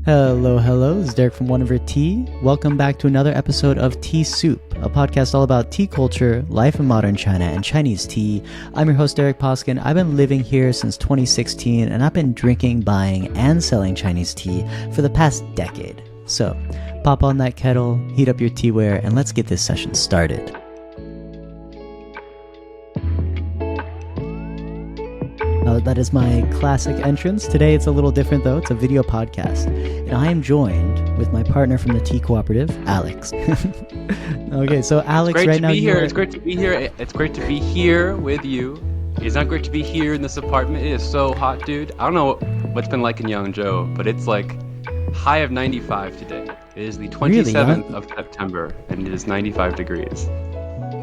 Hello, this is Derek from One Over Tea. Welcome back to another episode of Tea Soup, a podcast all about tea culture, life in modern China, and Chinese tea. I'm your host, Derek Poskin. I've been living here since 2016, and I've been drinking, buying, and selling Chinese tea for the past decade. So, pop on that kettle, heat up your teaware, and let's get this session started. That is my classic entrance. Today it's a little different though. It's a video podcast. And I am joined with my partner from the Tea Cooperative, Alex. Okay, so Alex, right now It's great to be here. It's great to be here with you. It's not great to be here in this apartment. It is so hot, dude. I don't know what's been like in Yangzhou, but it's like high of 95 today. It is the 27th of September, and it is 95 degrees.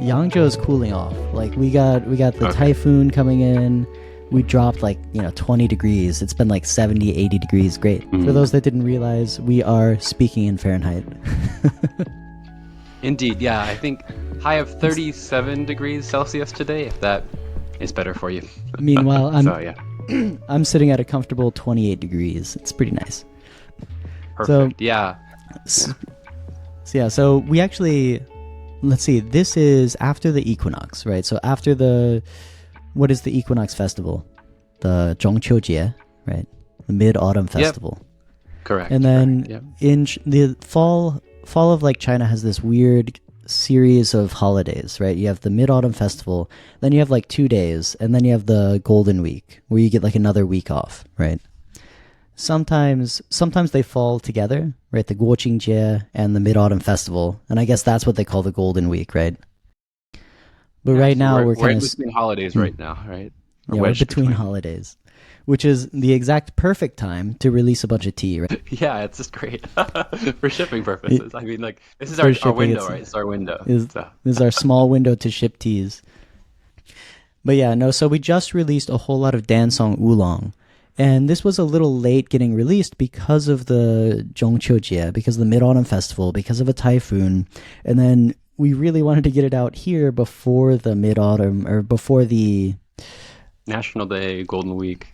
Yangzhou is cooling off. Like we got the typhoon coming in. We dropped 20 degrees. It's been like 70, 80 degrees. Great. For those that didn't realize, we are speaking in Fahrenheit. Indeed, yeah. I think high of 37 degrees Celsius today, if that is better for you. Meanwhile, I'm sitting at a comfortable 28 degrees. It's pretty nice. Perfect, yeah. So we actually, let's see, this is after the equinox, right? So after what is the equinox festival? The Zhongqiujie, right? The Mid-Autumn Festival. Yep. Correct. And then in the fall of China has this weird series of holidays, right? You have the Mid-Autumn Festival, then you have 2 days, and then you have the Golden Week, where you get another week off, right? Sometimes they fall together, right? The Guoqingjie and the Mid-Autumn Festival, and I guess that's what they call the Golden Week, right? But right now we're in between holidays right now, right? Yeah, we're between holidays, which is the exact perfect time to release a bunch of tea, right? Yeah, it's just great for shipping purposes. I mean, this is our window, right? It's our window. This is our small window to ship teas. But yeah, no. So we just released a whole lot of Dansong Oolong, and this was a little late getting released because of the Zhongqiujie, because of the Mid-Autumn Festival, because of a typhoon, and then we really wanted to get it out here before the Mid-Autumn, or before the National Day Golden Week.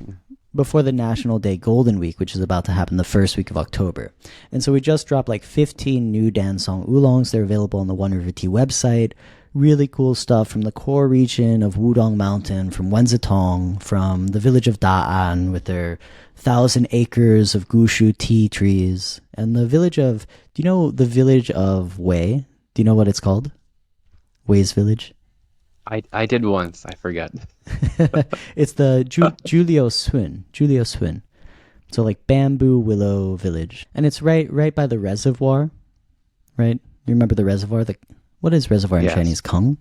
Before the National Day Golden Week, which is about to happen the first week of October. And so we just dropped 15 new Dansong Oolongs. They're available on the One River Tea website. Really cool stuff from the core region of Wudong Mountain, from Wenzitong, from the village of Da'an with their 1,000 acres of Gushu tea trees. And the village of, do you know the village of Wei? Do you know what it's called? Wei's village? I did once. I forget. It's the Julio Swin. So bamboo willow village. And it's right by the reservoir, right? You remember the reservoir? What is reservoir in Chinese? Keng?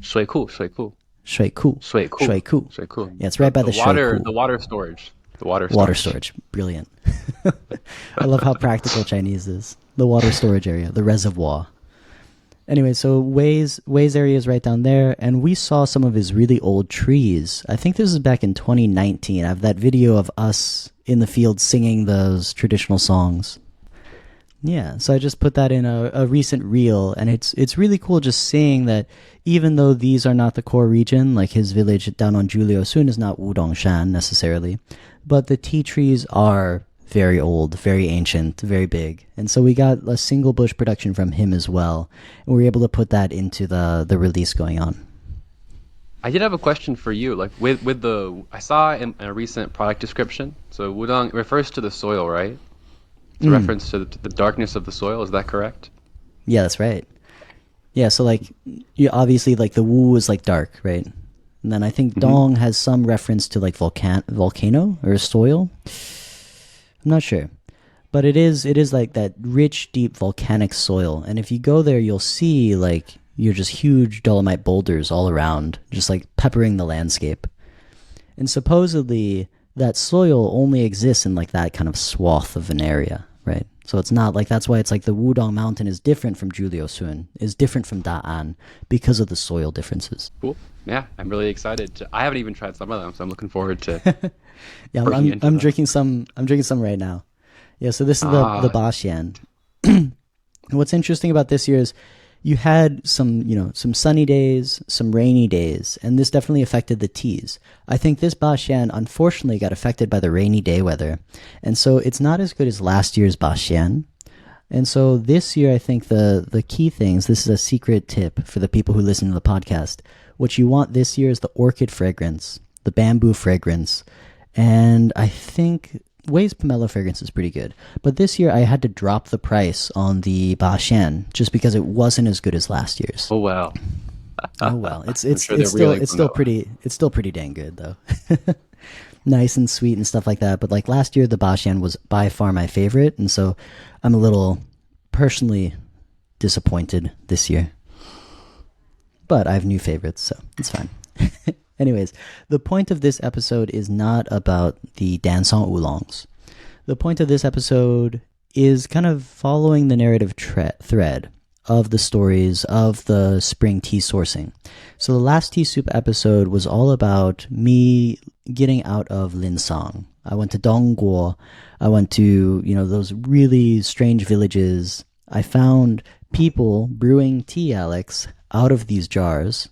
水库. 水库. Yeah, it's right by the water. 水库. The water storage. Water storage. Brilliant. I love how practical Chinese is. The water storage area, the reservoir. Anyway, so Wei's area is right down there, and we saw some of his really old trees. I think this is back in 2019. I have that video of us in the field singing those traditional songs. Yeah, so I just put that in a recent reel, and it's really cool just seeing that even though these are not the core region, like his village down on Julio Sun is not Wudongshan necessarily, but the tea trees are very old, very ancient, very big. And so we got a single bush production from him as well. And we were able to put that into the release going on. I did have a question for you. I saw in a recent product description, so Wudong refers to the soil, right? It's a reference to the darkness of the soil, is that correct? Yeah, that's right. Yeah, so you obviously the Wu is dark, right? And then I think Dong has some reference to volcano or soil. I'm not sure, but it is that rich, deep volcanic soil. And if you go there, you'll see you're just huge dolomite boulders all around, just peppering the landscape. And supposedly that soil only exists in that kind of swath of an area, right? So it's not that's why it's the Wudong Mountain is different from Julio Sun, is different from Da'an because of the soil differences. Cool. Yeah, I'm really excited. I haven't even tried some of them, so I'm looking forward to. Yeah, I'm drinking some. I'm drinking some right now. Yeah, so this is the Baxian. What's interesting about this year is you had some sunny days, some rainy days, and this definitely affected the teas. I think this Baxian unfortunately got affected by the rainy day weather, and so it's not as good as last year's Baxian. And so this year, I think the key things. This is a secret tip for the people who listen to the podcast. What you want this year is the orchid fragrance, the bamboo fragrance, and I think Way's pomelo fragrance is pretty good. But this year, I had to drop the price on the Baxian just because it wasn't as good as last year's. Oh well. Oh well, it's I'm it's sure it's they're still really it's still vanilla. pretty dang good though. Nice and sweet and stuff like that. But like last year, the Baxian was by far my favorite, and so I'm a little personally disappointed this year. But I have new favorites, so it's fine. Anyways, the point of this episode is not about the dansong oolongs. The point of this episode is kind of following the narrative thread of the stories of the spring tea sourcing. So the last tea soup episode was all about me getting out of Linsang. I went to Dongguo. I went to, those really strange villages. I found people brewing tea, Alex, out of these jars.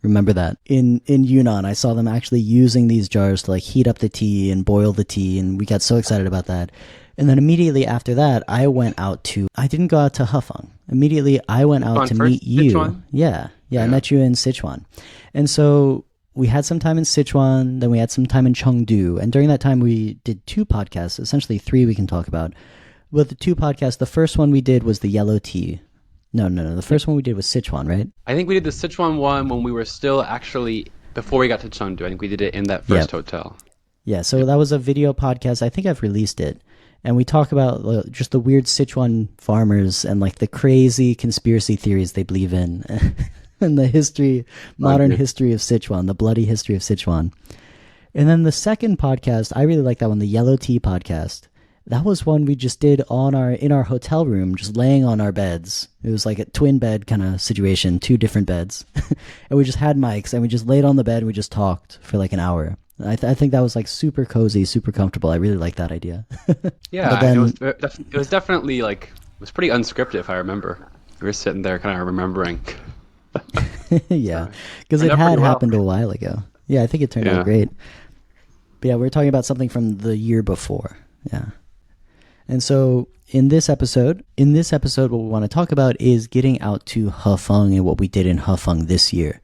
Remember that in Yunnan, I saw them actually using these jars to like heat up the tea and boil the tea, and we got so excited about that. And then immediately after that, I didn't go out to Hefeng. Immediately, I went out Sichuan to first? meet you. Sichuan? Yeah, I Yeah. met you in Sichuan. And so we had some time in Sichuan, then we had some time in Chengdu. And during that time, we did two podcasts, essentially three we can talk about. But the two podcasts, the first one we did was the yellow tea. No. The first one we did was Sichuan, right? I think we did the Sichuan one when we were still actually before we got to Chengdu. I think we did it in that first hotel. Yeah, so that was a video podcast. I think I've released it. And we talk about just the weird Sichuan farmers and like the crazy conspiracy theories they believe in and the modern history of Sichuan, the bloody history of Sichuan. And then the second podcast, I really like that one, the Yellow Tea podcast. That was one we just did in our hotel room, just laying on our beds. It was like a twin bed kind of situation, two different beds. And we just had mics and we just laid on the bed and we just talked for like an hour. I think that was like super cozy, super comfortable. I really like that idea. Yeah, But then, it was definitely like it was pretty unscripted if I remember. We were sitting there kind of remembering. yeah, because Turned it out had pretty well. happened a while ago. Yeah, I think it turned Yeah. out great. But yeah, we were talking about something from the year before. Yeah. And so in this episode, what we want to talk about is getting out to Hefeng and what we did in Hefeng this year.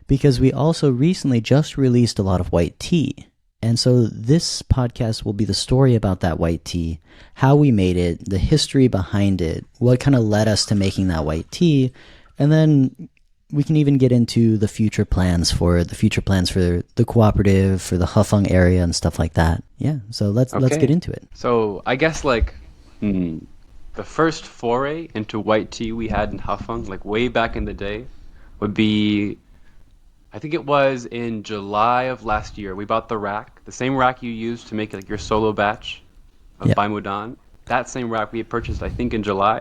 Because we also recently just released a lot of white tea. And so this podcast will be the story about that white tea, how we made it, the history behind it, what kind of led us to making that white tea, and then we can even get into the future plans for the cooperative, for the Hefeng area and stuff like that. Yeah, so let's Okay. get into it. So I guess like the first foray into white tea we had in Hafeng, like way back in the day, would be I think it was in July of last year. We bought the rack, the same rack you used to make like your solo batch of Yep. Baimudan. That same rack we had purchased, I think, in July.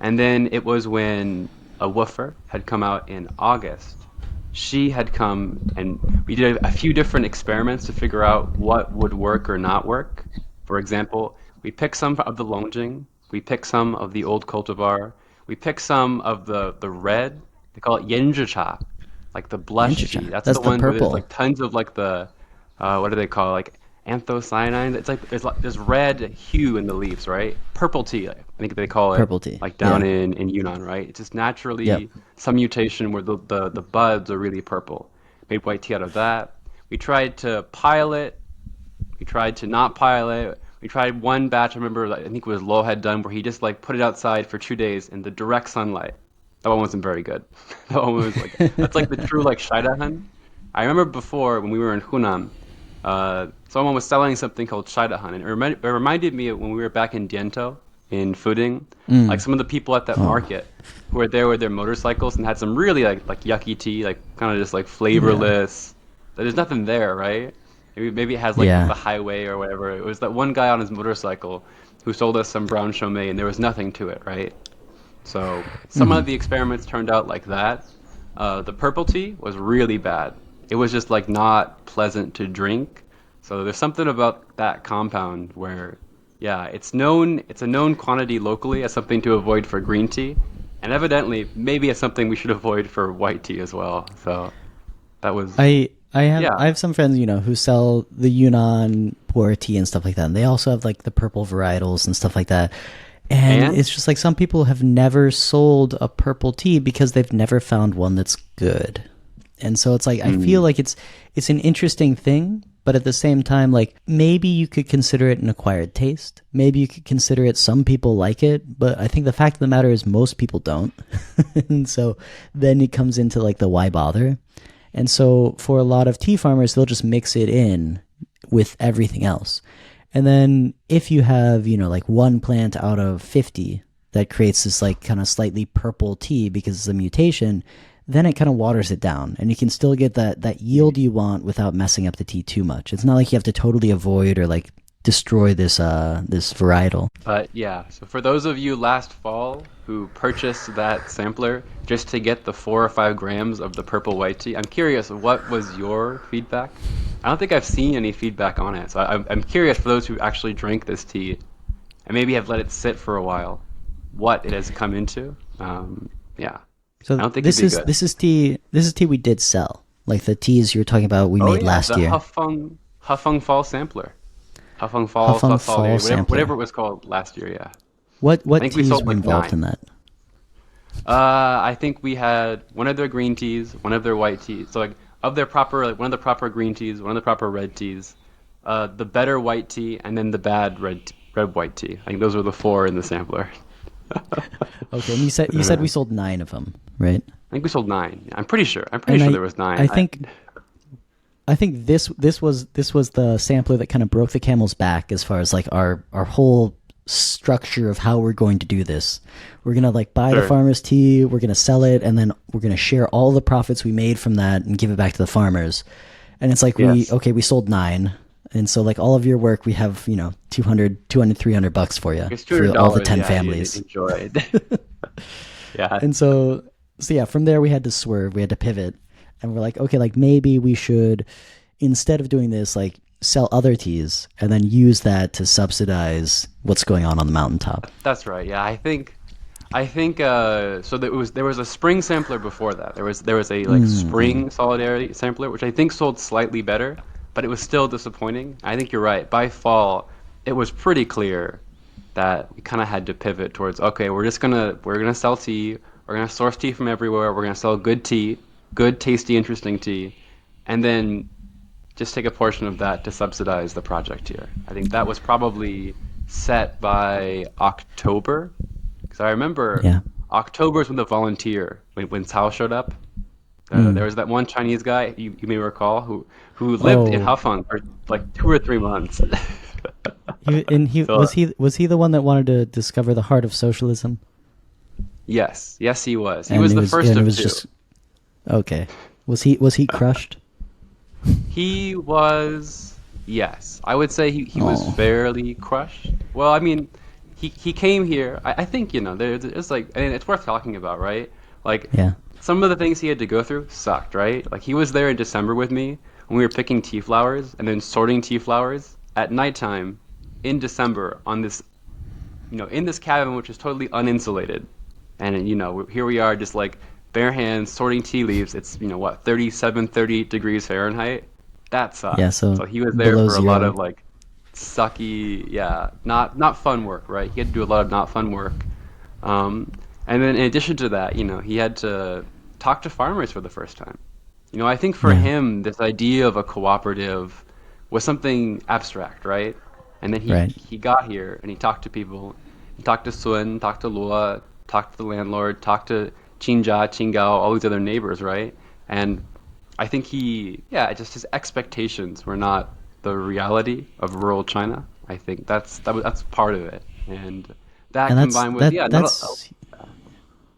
And then it was when a woofer had come out in August. She had come and we did a few different experiments to figure out what would work or not work. For example, we picked some of the Longjing, we picked some of the old cultivar, we picked some of the red, they call it Yenjicha, like the blush tea. Yanjicha. That's That's the the one where there's purple. like tons of like the what do they call it? Like anthocyanins. It's like there's red hue in the leaves, right? Purple tea, I think they call it. Purple tea. Like down Yeah. in Yunnan, right? It's just naturally Yep. some mutation where the buds are really purple. Made white tea out of that. We tried to pile it. We tried to not pile it. We tried one batch. I remember, like, I think it was Lo had done where he just like put it outside for 2 days in the direct sunlight. That one wasn't very good. That one was like that's like the true like Shaidahan. I remember before when we were in Hunan, someone was selling something called Shaidahan, and it reminded me of when we were back in Diento in Fuding, like some of the people at that market who were there with their motorcycles and had some really like yucky tea, like kind of just like flavorless. There's nothing there, right? Maybe it has like Yeah. the highway or whatever. It was that one guy on his motorcycle who sold us some brown chaumet, and there was nothing to it, right? So some of the experiments turned out like that. The purple tea was really bad. It was just like not pleasant to drink. So there's something about that compound where, yeah, it's a known quantity locally as something to avoid for green tea, And evidently, maybe it's something we should avoid for white tea as well. So that was, I yeah. have some friends, who sell the Yunnan pu'er tea and stuff like that. And they also have like the purple varietals and stuff like that. And And it's just like some people have never sold a purple tea because they've never found one that's good. And so it's like I feel like it's an interesting thing, but at the same time, like maybe you could consider it an acquired taste. Maybe you could consider it some people like it, but I think the fact of the matter is most people don't. And so then it comes into like the why bother. And so for a lot of tea farmers, they'll just mix it in with everything else. And then if you have, like one plant out of 50 that creates this like kind of slightly purple tea because it's a mutation, then it kind of waters it down and you can still get that yield you want without messing up the tea too much. It's not like you have to totally avoid or like destroy this varietal. But yeah, so for those of you last fall who purchased that sampler just to get the 4 or 5 grams of the purple white tea, I'm curious, what was your feedback? I don't think I've seen any feedback on it, so I'm curious for those who actually drank this tea and maybe have let it sit for a while, what it has come into. Yeah, So I don't think this it'd be is good. this is tea we did sell. Like the teas you were talking about we Oh made yeah, last the year. Hefeng Fall sampler, Hefeng Fall, Hafeng Fall, Fall whatever sampler. it was called last year. Yeah, I What think we teas sold were like involved in 9. that? I think we had one of their green teas, one of their white teas. So like of their proper, like one of the proper green teas, one of the proper red teas, the better white tea, and then the bad red white tea. I think those were the 4 in the sampler. Okay, and you said we sold 9 of them, right? I think we sold 9. I'm pretty sure. I'm pretty And sure I there was 9. I think I think this was the sampler that kind of broke the camel's back as far as like our whole structure of how we're going to do this. We're gonna like buy the Sure. farmer's tea, we're gonna sell it, and then we're gonna share all the profits we made from that and give it back to the farmers. And it's like Yes. we sold 9. And so like all of your work, we have, 200, 300 bucks for you It's for all the $200. 10 Yeah, you families. enjoyed. Yeah. And so yeah, from there we had to swerve, we had to pivot, and we're like, okay, like maybe we should, instead of doing this, like sell other teas and then use that to subsidize what's going on the mountaintop. That's right. Yeah, I think so there was a spring sampler before that. There was a like spring solidarity sampler which I think sold slightly better, but it was still disappointing. I think you're right. By fall, it was pretty clear that we kind of had to pivot towards okay, we're gonna sell tea. We're gonna source tea from everywhere. We're gonna sell good tea, good, tasty, interesting tea, and then just take a portion of that to subsidize the project here. I think that was probably set by October, because I remember Yeah. October is when the volunteer, when Cao showed up. There was that one Chinese guy you may recall who lived in Oh, Hafeng for like 2 or 3 months. he So was he the one that wanted to discover the heart of socialism? yes, he was. He And was it the was first and it of was 2. just okay. Was he crushed? He was, yes, I would say he was Oh, fairly crushed. Well, I mean, he came here. I think there's like, and it's worth talking about, right? Like yeah. some of the things he had to go through sucked, right? Like he was there in December with me when we were picking tea flowers and then sorting tea flowers at nighttime in December on this, in this cabin which is totally uninsulated, and here we are just like bare hands sorting tea leaves. It's what 37, 38 degrees Fahrenheit. That Yeah, sucked. so So he was there below for a lot of zero. like sucky, yeah, not fun work, right? He had to do a lot of not fun work. Um, and then in addition to that, he had to talk to farmers for the first time. I think for Yeah, him, this idea of a cooperative was something abstract, right? And then he right. he got here and he talked to people. He talked to Sun, talked to Lua, talked to the landlord, talked to Qinjia, Qingao, all these other neighbors, right? And I think just his expectations were not the reality of rural China. I think that's part of it, and that And combined with that's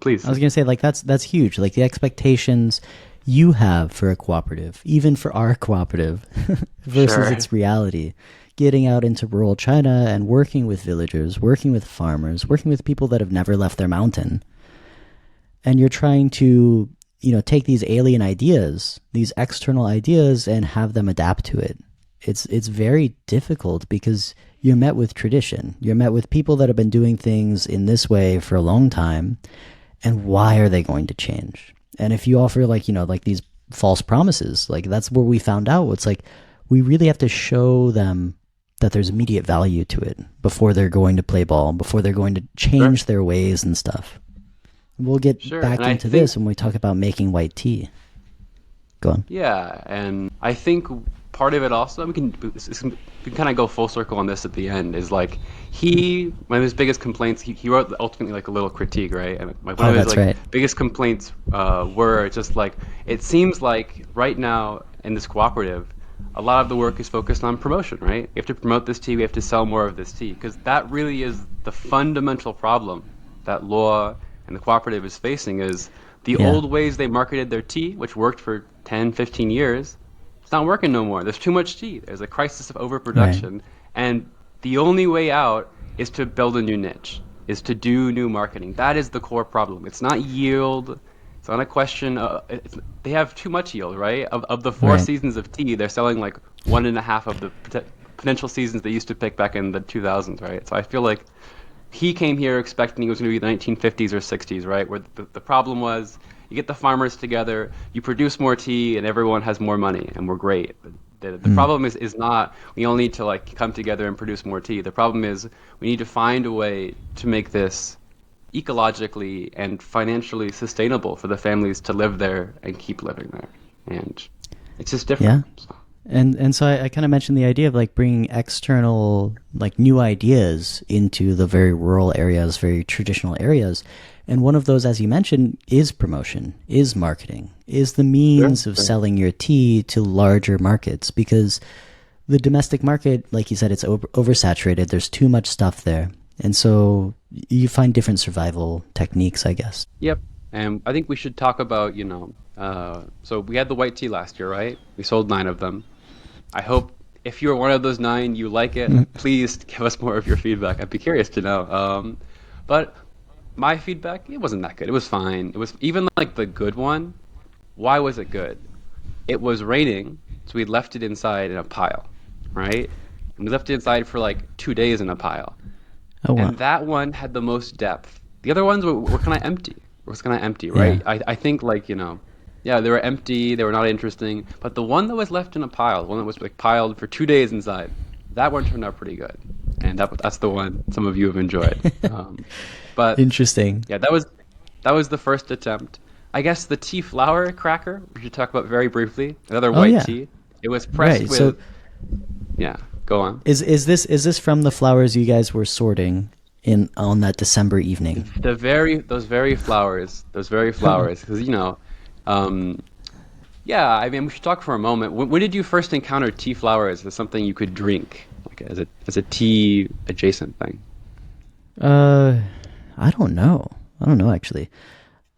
please, I was gonna say like that's huge. Like the expectations you have for a cooperative, even for our cooperative, versus sure, its reality. Getting out into rural China and working with villagers, working with farmers, working with people that have never left their mountain, and you're trying to take these alien ideas, these external ideas, and have them adapt to it. It's very difficult because you're met with tradition. You're met with people that have been doing things in this way for a long time, and why are they going to change? And if you offer like, like these false promises, like that's where we found out. It's like we really have to show them that there's immediate value to it before they're going to play ball, before they're going to Sure. change their ways and stuff. We'll get Sure. And back I into think this when we talk about making white tea. Go on. Yeah, and I think part of it also, we can kind of go full circle on this at the end, is like one of his biggest complaints, he wrote ultimately like a little critique, right? And like one Oh, of his that's like right. biggest complaints were just like, it seems like right now in this cooperative, a lot of the work is focused on promotion, right? We have to promote this tea, we have to sell more of this tea, because that really is the fundamental problem that law and the cooperative is facing is the Yeah. old ways they marketed their tea, which worked for 10, 15 years, it's not working no more. There's too much tea. There's a crisis of Right. overproduction. And the only way out is to build a new niche, is to do new marketing. That is the core problem. It's not yield. It's not a question they have too much yield, right? Of the four Right. seasons of tea, they're selling like one and a half of the potential seasons they used to pick back in the 2000s, right? So I feel like he came here expecting it was going to be the 1950s or 60s, right? Where the problem was you get the farmers together, you produce more tea, and everyone has more money, and we're great. The Mm. problem is not we all need to like come together and produce more tea. The problem is we need to find a way to make this ecologically and financially sustainable for the families to live there and keep living there. And it's just different. Yeah. So, And so I kind of mentioned the idea of like bringing external, like new ideas into the very rural areas, very traditional areas. And one of those, as you mentioned, is promotion, is marketing, is the sure, means of sure. selling your tea to larger markets because the domestic market, like you said, it's oversaturated. There's too much stuff there. And so you find different survival techniques, I guess. Yep. And I think we should talk about, so we had the white tea last year, right? We sold 9 of them. I hope if you're one of those 9, you like it. Please give us more of your feedback. I'd be curious to know. But my feedback, it wasn't that good. It was fine. It was even like the good one. Why was it good? It was raining, so we left it inside in a pile, right? And we left it inside for like 2 days in a pile. Oh, wow. And that one had the most depth. The other ones were kind of empty. Was kind of empty, Yeah. right? I think like yeah, they were empty. They were not interesting. But the one that was left in a pile, the one that was like piled for 2 days inside, that one turned out pretty good, and that's the one some of you have enjoyed. But Interesting. yeah, that was the first attempt. I guess the tea flower cracker we should talk about very briefly. Another Oh, white yeah. tea. It was pressed Right. So with yeah. Go on. is this from the flowers you guys were sorting in on that December evening? Those very flowers, because um, yeah. I mean, we should talk for a moment. When did you first encounter tea flowers as something you could drink, like as a tea adjacent thing? Uh, I don't know. I don't know actually.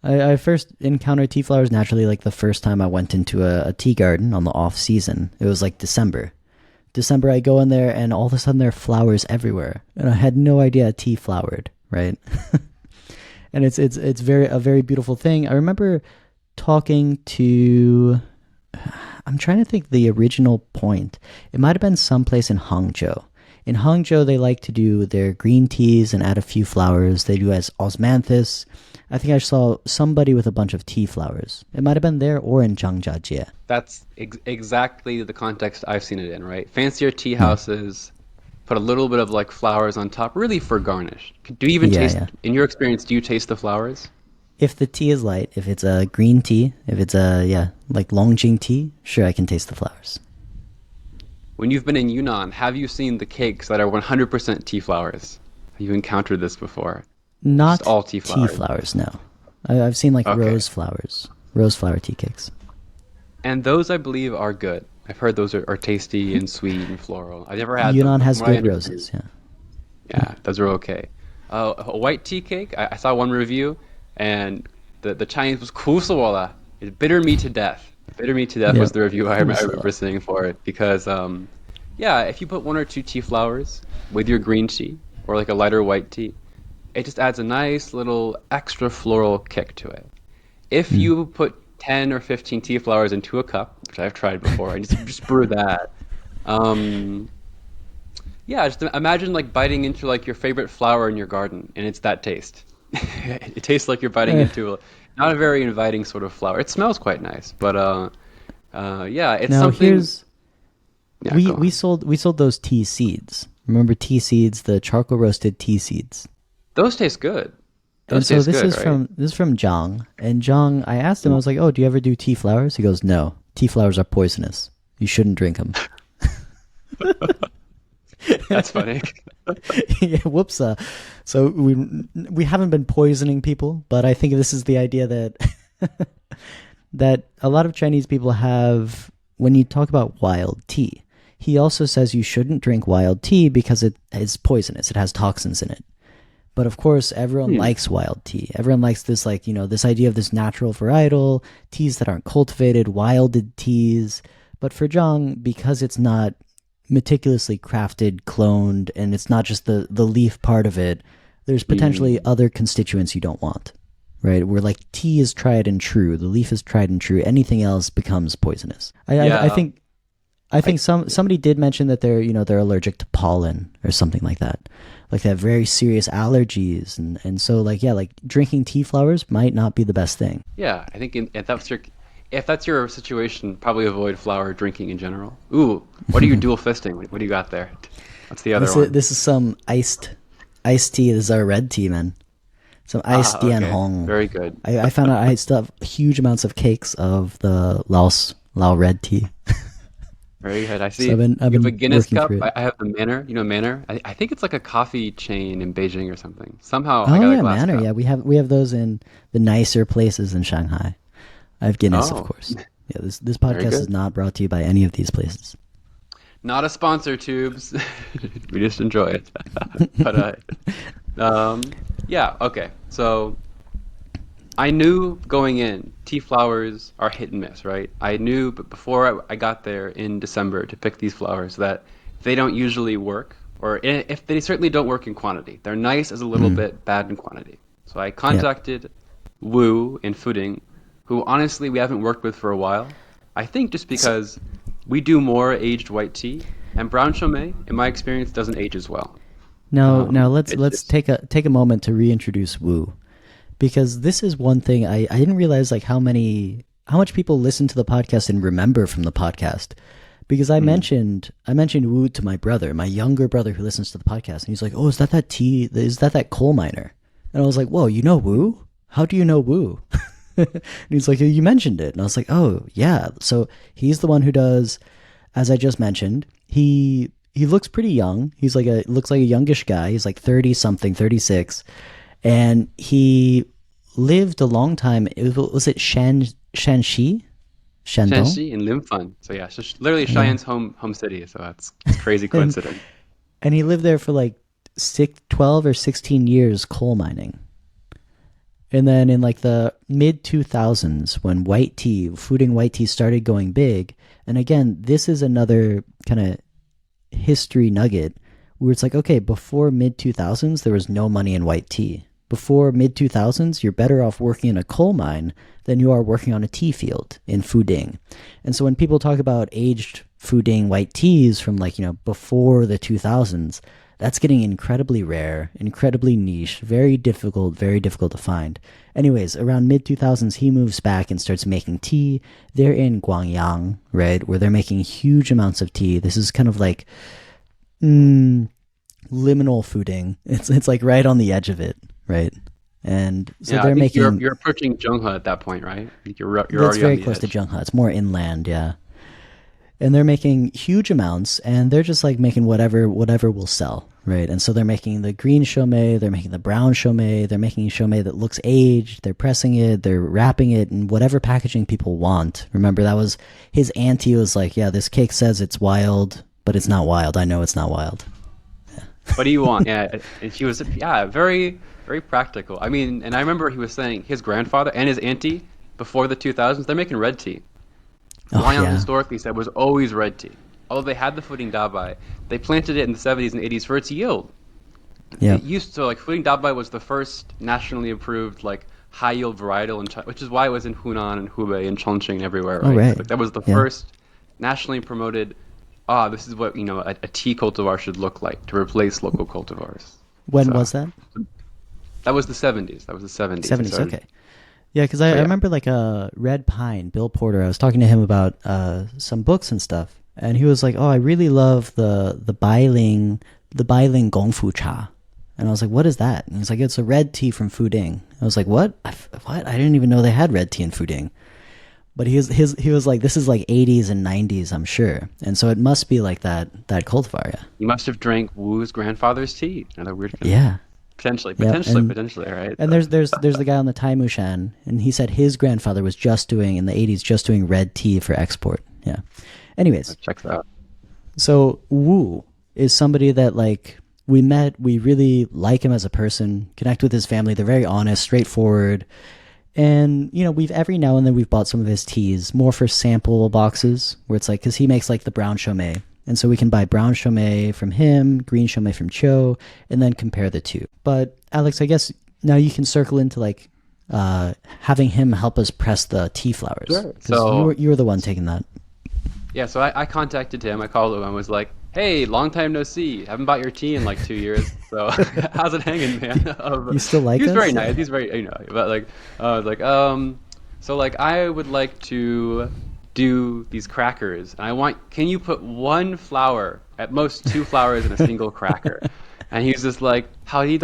I first encountered tea flowers naturally like the first time I went into a tea garden on the off season. It was like December. December, I go in there and all of a sudden there are flowers everywhere, and I had no idea a tea flowered. Right, and it's very a very beautiful thing. I remember talking to. I'm trying to think the original point. It might have been someplace in Hangzhou. In Hangzhou, they like to do their green teas and add a few flowers. They do as osmanthus. I think I saw somebody with a bunch of tea flowers. It might have been there or in Zhangjiajie. That's exactly the context I've seen it in, right? Fancier tea houses, put a little bit of like flowers on top, really for garnish. Do you even Yeah, taste, yeah. in your experience, do you taste the flowers? If the tea is light, if it's a green tea, if it's a, yeah, like Longjing tea, sure, I can taste the flowers. When you've been in Yunnan, have you seen the cakes that are 100% tea flowers? Have you encountered this before? Just Not all tea tea flowers. flowers, no. I've seen like Okay. rose flower tea cakes. And those, I believe, are good. I've heard those are tasty and sweet and floral. I've never had them, Yunnan but has from what I good understand, roses, yeah. yeah, those are okay. A white tea cake, I saw one review, and the Chinese was kusuola. It bitter me to death. Bitter me to death Yeah. was the review I Cool. remember seeing for it. Because, yeah, if you put 1 or 2 tea flowers with your green tea, or like a lighter white tea, it just adds a nice little extra floral kick to it. If Mm. you put 10 or 15 tea flowers into a cup, which I've tried before, and just brew that, um, yeah, just imagine like biting into like your favorite flower in your garden, and it's that taste. It tastes like you're biting into not a very inviting sort of flower. It smells quite nice, but yeah, it's Now something. here's Yeah, we go we on. sold we sold those tea seeds. Remember tea seeds, the charcoal roasted tea seeds. Those taste good. And Those so taste good, right? this is from Zhang. And Zhang, I asked him, I was like, "Oh, do you ever do tea flowers?" He goes, "No, tea flowers are poisonous. You shouldn't drink them." That's funny. Yeah, whoops. So we haven't been poisoning people, but I think this is the idea that that a lot of Chinese people have when you talk about wild tea. He also says you shouldn't drink wild tea because it is poisonous. It has toxins in it. But of course, everyone Hmm. likes wild tea. Everyone likes this, like, this idea of this natural varietal teas that aren't cultivated, wilded teas. But for Zhang, because it's not meticulously crafted, cloned, and it's not just the leaf part of it, there's potentially Mm. other constituents you don't want, right? Where like tea is tried and true, the leaf is tried and true. Anything else becomes poisonous. I Yeah. think I I think somebody did mention that they're allergic to pollen or something like that. Like they have very serious allergies and so like yeah, like drinking tea flowers might not be the best thing. yeah. I think if that's your situation, probably avoid flower drinking in general. Ooh, what are you dual fisting? What do you got there? What's the other one? This is some iced tea. This is our red tea, man. Some iced Ah, Dian okay. Hong. Very good. I found out I still have huge amounts of cakes of the Lao red tea. Very good. I So see I've you have a been Guinness working cup. through it. I have the Manor. You know Manor? I think it's like a coffee chain in Beijing or something. Somehow I Oh got a yeah, glass Manor. cup. Yeah, we have those in the nicer places in Shanghai. I have Guinness, of Oh, course. Yeah, this very podcast is good. not brought to you by any of these places. Not a sponsor, Tubes. We just enjoy it. But yeah, okay. So I knew going in, tea flowers are hit and miss, right? I knew, but before I got there in December to pick these flowers, that they don't usually work, or if they certainly don't work in quantity. They're nice as a little Mm. bit, bad in quantity. So I Yeah. contacted Wu in Fuding, who honestly we haven't worked with for a while. I think just So, because we do more aged white tea, and brown chaumet, in my experience, doesn't age as well. now It's let's just take a moment to reintroduce Wu, because this is one thing I didn't realize like how much people listen to the podcast and remember from the podcast. Because mm, I mentioned Wu to my brother, my younger brother who listens to the podcast, and he's like, "Oh, is that is that coal miner?" And I was like, "Whoa, you know Wu? How do you know Wu?" And he's like, "You mentioned it," and I was like, "Oh yeah." So he's the one who does, as I just mentioned. He looks pretty young. He's like a looks like a youngish guy. He's like 30 something, 36, and he lived a long time. Was it Shanxi, Shandong? Shanxi and Limfan. So yeah, literally Yeah. Cheyenne's home city. So it's crazy And coincidence. and he lived there for like 12 or 16 years coal mining. And then in like the mid 2000s, when fooding white tea started going big, and again, this is another kind of history nugget where it's like, okay, before mid 2000s, there was no money in white tea. Before mid 2000s, you're better off working in a coal mine than you are working on a tea field in Fuding. And so when people talk about aged Fuding white teas from like, before the 2000s, that's getting incredibly rare, incredibly niche, very difficult to find. Anyways, around mid 2000s, he moves back and starts making tea. They're in Guangyang, right, where they're making huge amounts of tea. This is kind of like mm, liminal fooding. It's like right on the edge of it, right? And so Yeah, I they're think you're making you're approaching Zhonghe at that point, right? I think you're that's already on very the close to edge. Zhenghe. It's more inland, yeah. And they're making huge amounts, and they're just like making whatever will sell, right? And so they're making the green shomei, they're making the brown shomei, they're making shomei that looks aged, they're pressing it, they're wrapping it in whatever packaging people want. Remember, that was his auntie was like, yeah, this cake says it's wild, but it's not wild. I know it's not wild. What do you want? Yeah, and she was very very practical. I mean, and I remember he was saying his grandfather and his auntie before the 2000s they're making red tea. Oh Guangdong yeah, historically said was always red tea. Although they had the Fuding Dabai, they planted it in the 70s and 80s for its yield. yeah. It used to like Fuding Dabai was the first nationally approved like high yield varietal in China, which is why it was in Hunan and Hubei and Chongqing and everywhere, Oh right? right, Like that was the yeah. first nationally promoted. Ah, this is what a tea cultivar should look like to replace local cultivars. When So was that? That was the 70s. That was the 70s. It 70s. started. Okay. Yeah, because I So yeah, remember like Red Pine, Bill Porter. I was talking to him about some books and stuff, and he was like, "Oh, I really love the Bailing Gongfu Cha," and I was like, "What is that?" And he's like, "It's a red tea from Fuding." I was like, "What? What? I didn't even know they had red tea in Fuding." But he was like, "This is like 80s and 90s, I'm sure," and so it must be like that cultivar. Yeah. you must have drank Wu's grandfather's tea. Another weird Yeah. potentially, Yeah. potentially, right? And So, there's the guy on the Tai Mushan, and he said his grandfather was just doing in the 80s just doing red tea for export. Yeah. Anyways, check that out. so Wu is somebody that like we met, we really like him as a person, connect with his family. They're very honest, straightforward. And you know, we've every now and then we've bought some of his teas more for sample boxes where it's like cuz he makes like the brown chomei. And so we can buy brown chomei from him, green chomei from Cho, and then compare the two. But Alex, I guess now you can circle into like having him help us press the tea flowers Sure. because So you were the one taking that. yeah, so I contacted him. I called him and was like, "Hey, long time no see. Haven't bought your tea in like 2 years. So how's it hanging, man?" You still like He was us? very nice. He's very, but like, I was like, so like I would like to do these crackers, and can you put one flower, at most two flowers in a single cracker? And he's just like, "How do you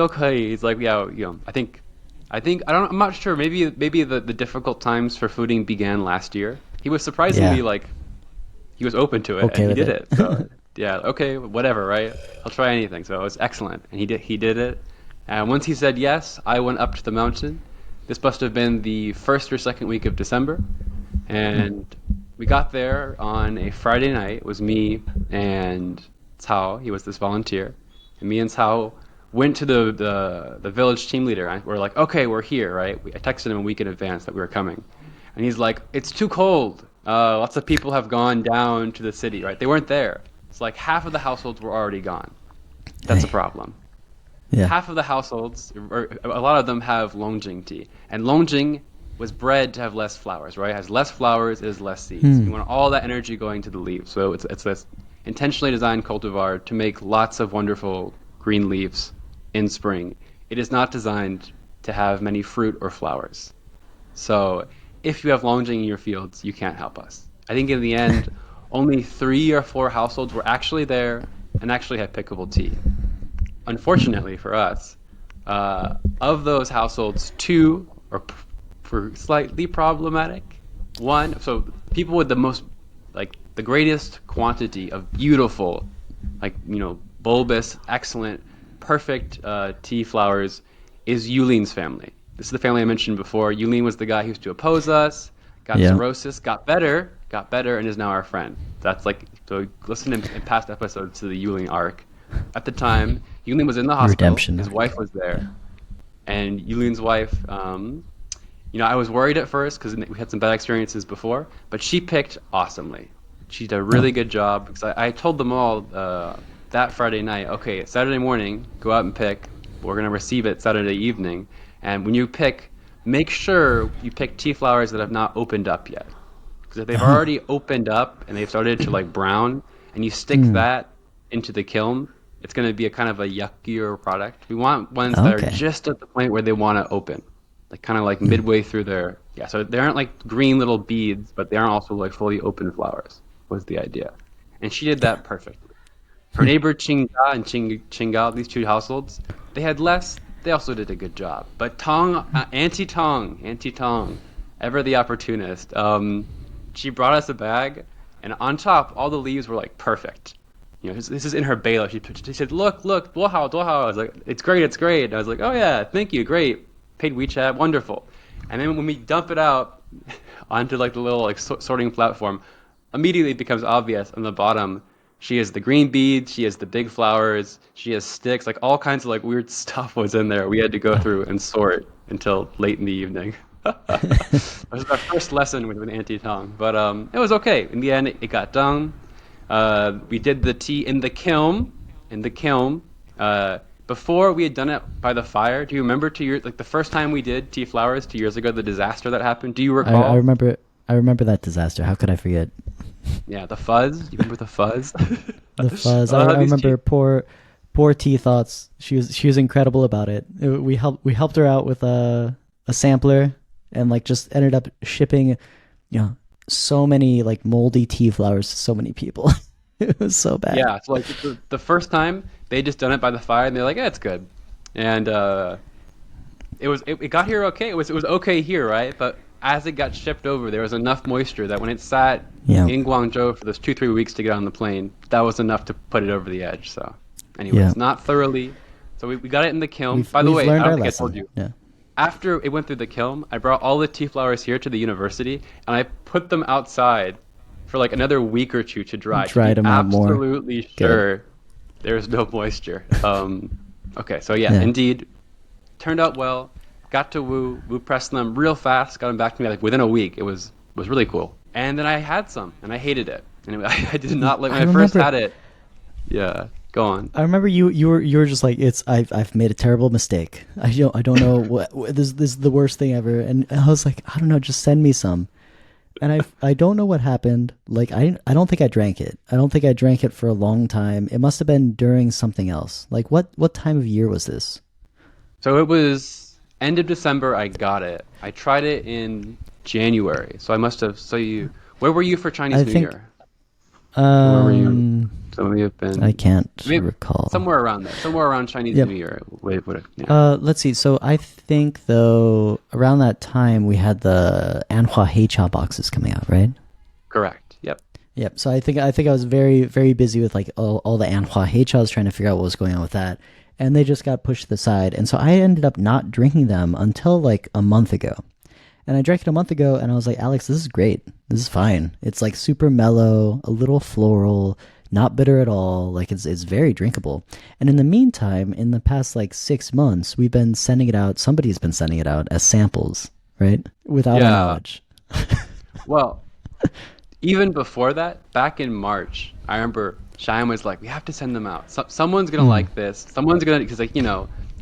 He's like, yeah, I'm not sure. Maybe the difficult times for fooding began last year. He was surprisingly Yeah. like he was open to it Okay and he with did it. it. So yeah, okay, whatever, right? I'll try anything. So it was excellent, and he did it. And once he said yes, I went up to the mountain. This must have been the first or second week of December, and we got there on a Friday night. It was me and Cao. He was this volunteer, and me and Cao went to the village team leader. We're like, okay, we're here, right? I texted him a week in advance that we were coming, and he's like, it's too cold. Lots of people have gone down to the city, right? They weren't there. It's like half of the households were already gone. That's a Hey. problem. Yeah. Half of the households, or a lot of them have longjing tea. And longjing was bred to have less flowers, right? It has less flowers, it has less seeds. You want all that energy going to the leaves. So it's this intentionally designed cultivar to make lots of wonderful green leaves in spring. It is not designed to have many fruit or flowers. So if you have longjing in your fields, you can't help us. I think in the end, only 3 or 4 households were actually there and actually had pickable tea. Unfortunately for us, of those households, 2 are slightly problematic. One, so people with the most, like the greatest quantity of beautiful, like bulbous, excellent, perfect tea flowers is Yulin's family. This is the family I mentioned before. Yulin was the guy who used to oppose us, got Yeah. cirrhosis, got better, and is now our friend. That's like, so listen in past episodes to the Yulin arc. At the time, Yulin was in the hospital. Redemption. His wife was there. And Yulin's wife, I was worried at first because we had some bad experiences before, but she picked awesomely. She did a really good job because I told them all that Friday night, okay, Saturday morning, go out and pick. We're going to receive it Saturday evening. And when you pick, make sure you pick tea flowers that have not opened up yet. Because if they've already opened up and they've started to like brown, and you stick that into the kiln, it's going to be a kind of a yuckier product. We want ones that are Okay. just at the point where they want to open, like kind of like midway through their, yeah. So they aren't like green little beads, but they aren't also like fully open flowers. Was the idea, and she did that perfectly. Her neighbor Qingda and Qinggao, these 2 households, they had less. They also did a good job. But Auntie Tong, ever the opportunist, she brought us a bag, and on top, all the leaves were like perfect. This is in her bailiff. She said, look, 多好, 多好. I was like, it's great. And I was like, oh yeah, thank you, great. Paid WeChat, wonderful. And then when we dump it out onto like the little like sorting platform, immediately it becomes obvious on the bottom. She has the green beads, she has the big flowers, she has sticks, like all kinds of like weird stuff was in there. We had to go through and sort until late in the evening. It was our first lesson with Auntie Tong, but it was okay. In the end, it got done. We did the tea in the kiln. Before we had done it by the fire. Do you remember the first time we did tea flowers 2 years ago, the disaster that happened? Do you recall? I remember that disaster. How could I forget? Yeah, the fuzz. You remember the fuzz? The fuzz. I These remember poor tea thoughts. She was incredible about it. We helped her out with a sampler, and like just ended up shipping, so many like moldy tea flowers to so many people. It was so bad. Yeah, so like the first time they just done it by the fire and they're like, yeah, it's good. And it got here okay. It was okay here, right? But as it got shipped over, there was enough moisture that when it sat Yeah, in Guangzhou for those 2 3 weeks to get on the plane, that was enough to put it over the edge. So, yeah. anyways, not thoroughly. So we got it in the kiln. We've By the we've way, I learned don't our think I told lesson. you. Yeah. After it went through the kiln, I brought all the tea flowers here to the university and I put them outside for like another week or two to dry to Dried be them out more. absolutely Good. sure there's no moisture. Okay, so yeah, Yeah. indeed, turned out well. Got to Woo. Woo pressed them real fast. Got them back to me like within a week. It was really cool. And then I had some, and I hated it. And I did not like I when I first remember had it. Yeah, go on. I remember you were just like, it's I've made a terrible mistake. I don't know this is the worst thing ever. And I was like, I don't know, just send me some. And I don't know what happened. Like I don't think I drank it. I don't think I drank it for a long time. It must have been during something else. Like what time of year was this? So it was end of December. I got it. I tried it in January. So I must have. Where were you for Chinese I New think Year? Where were you? um Some of you have I been can't maybe recall. somewhere around there, somewhere around Chinese Yep. New Year. Wait, what? Yeah, Let's see. So I think though around that time we had the Anhua Heicha boxes coming out, right? correct. Yep. Yep. So I think I was very very busy with like all the Anhua Heichas trying to figure out what was going on with that, and they just got pushed to the side. And so I ended up not drinking them until like a month ago. And I drank it a month ago, and I was like, Alex, this is great. This is fine. It's like super mellow, a little floral, not bitter at all. Like it's very drinkable. And in the meantime, in the past like 6 months, we've been sending it out. Somebody's been sending it out as samples, right? Without our Yeah. knowledge. Well, even before that, back in March, I remember Cheyenne was like, "We have to send them out. Someone's gonna like this. Someone's gonna because like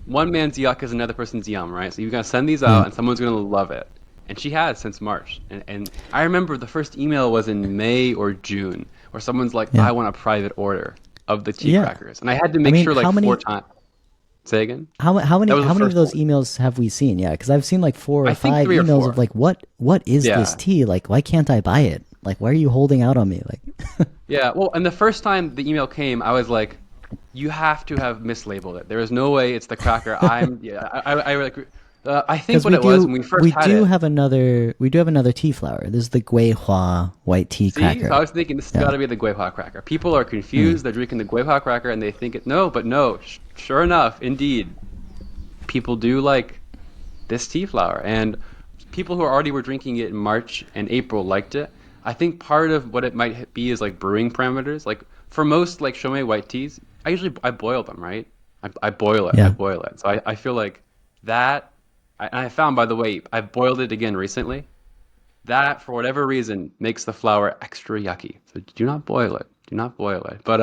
one man's yuck is another person's yum, right? So you're gonna send these Yeah. out, and someone's gonna love it." And she has since March. And I remember the first email was in May or June, where someone's like, Yeah. "I want a private order of the tea Yeah. crackers," and I had to I make mean, sure like how four many times. Say again. how That many was the how many of first those one. emails have we seen? Yeah, because I've seen like four or I think five three or emails of four. like what is this Yeah. tea? Like why can't I buy it? Like why are you holding out on me? Like Yeah, well, and the first time the email came, I was like, "You have to have mislabeled it. There is no way it's the cracker." Yeah, I think because what it was when we first had it. we do have another tea flower. This is the Guihua white tea See, so cracker. I was thinking this has Yeah. got to be the Guihua cracker. People are confused. They're drinking the Guihua cracker and they think it. No, but no. Sure enough, indeed, people do like this tea flower, and people who already were drinking it in March and April liked it. I think part of what it might be is like brewing parameters. Like for most like Shumei white teas, I boil them, right? I boil it. I Yeah. boil it. So I feel like that. I found, by the way, I boiled it again recently. That, for whatever reason, makes the flour extra yucky. So do not boil it. Do not boil it. But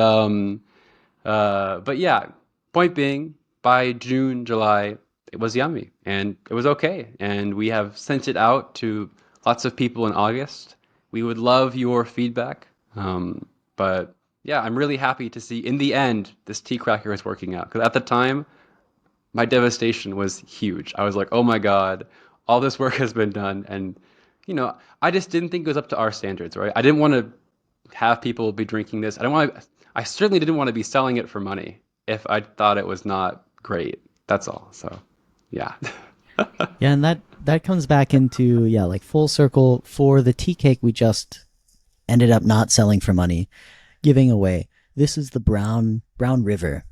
yeah. Point being, by June, July, it was yummy and it was okay. And we have sent it out to lots of people in August. We would love your feedback. But yeah, I'm really happy to see in the end this tea cracker is working out. Because at the time, my devastation was huge. I was like, oh my God, all this work has been done. And, I just didn't think it was up to our standards, right? I didn't want to have people be drinking this. I certainly didn't want to be selling it for money if I thought it was not great. That's all. So, yeah. Yeah, and that comes back into yeah, like full circle for the tea cake we just ended up not selling for money, giving away. This is the brown river.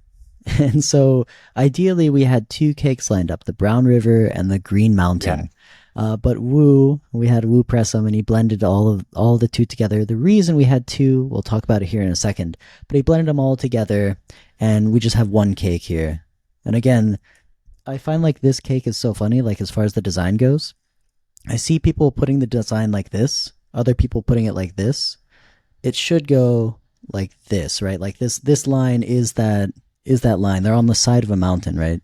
And so ideally we had two cakes lined up, the Brown River and the Green Yeah. Mountain. But we had Wu press them and he blended all the two together. The reason we had two, we'll talk about it here in a second, but he blended them all together and we just have one cake here. And again, I find like this cake is so funny, like as far as the design goes. I see people putting the design like this, other people putting it like this. It should go like this, right? Like this line is that line. They're on the side of a mountain, right?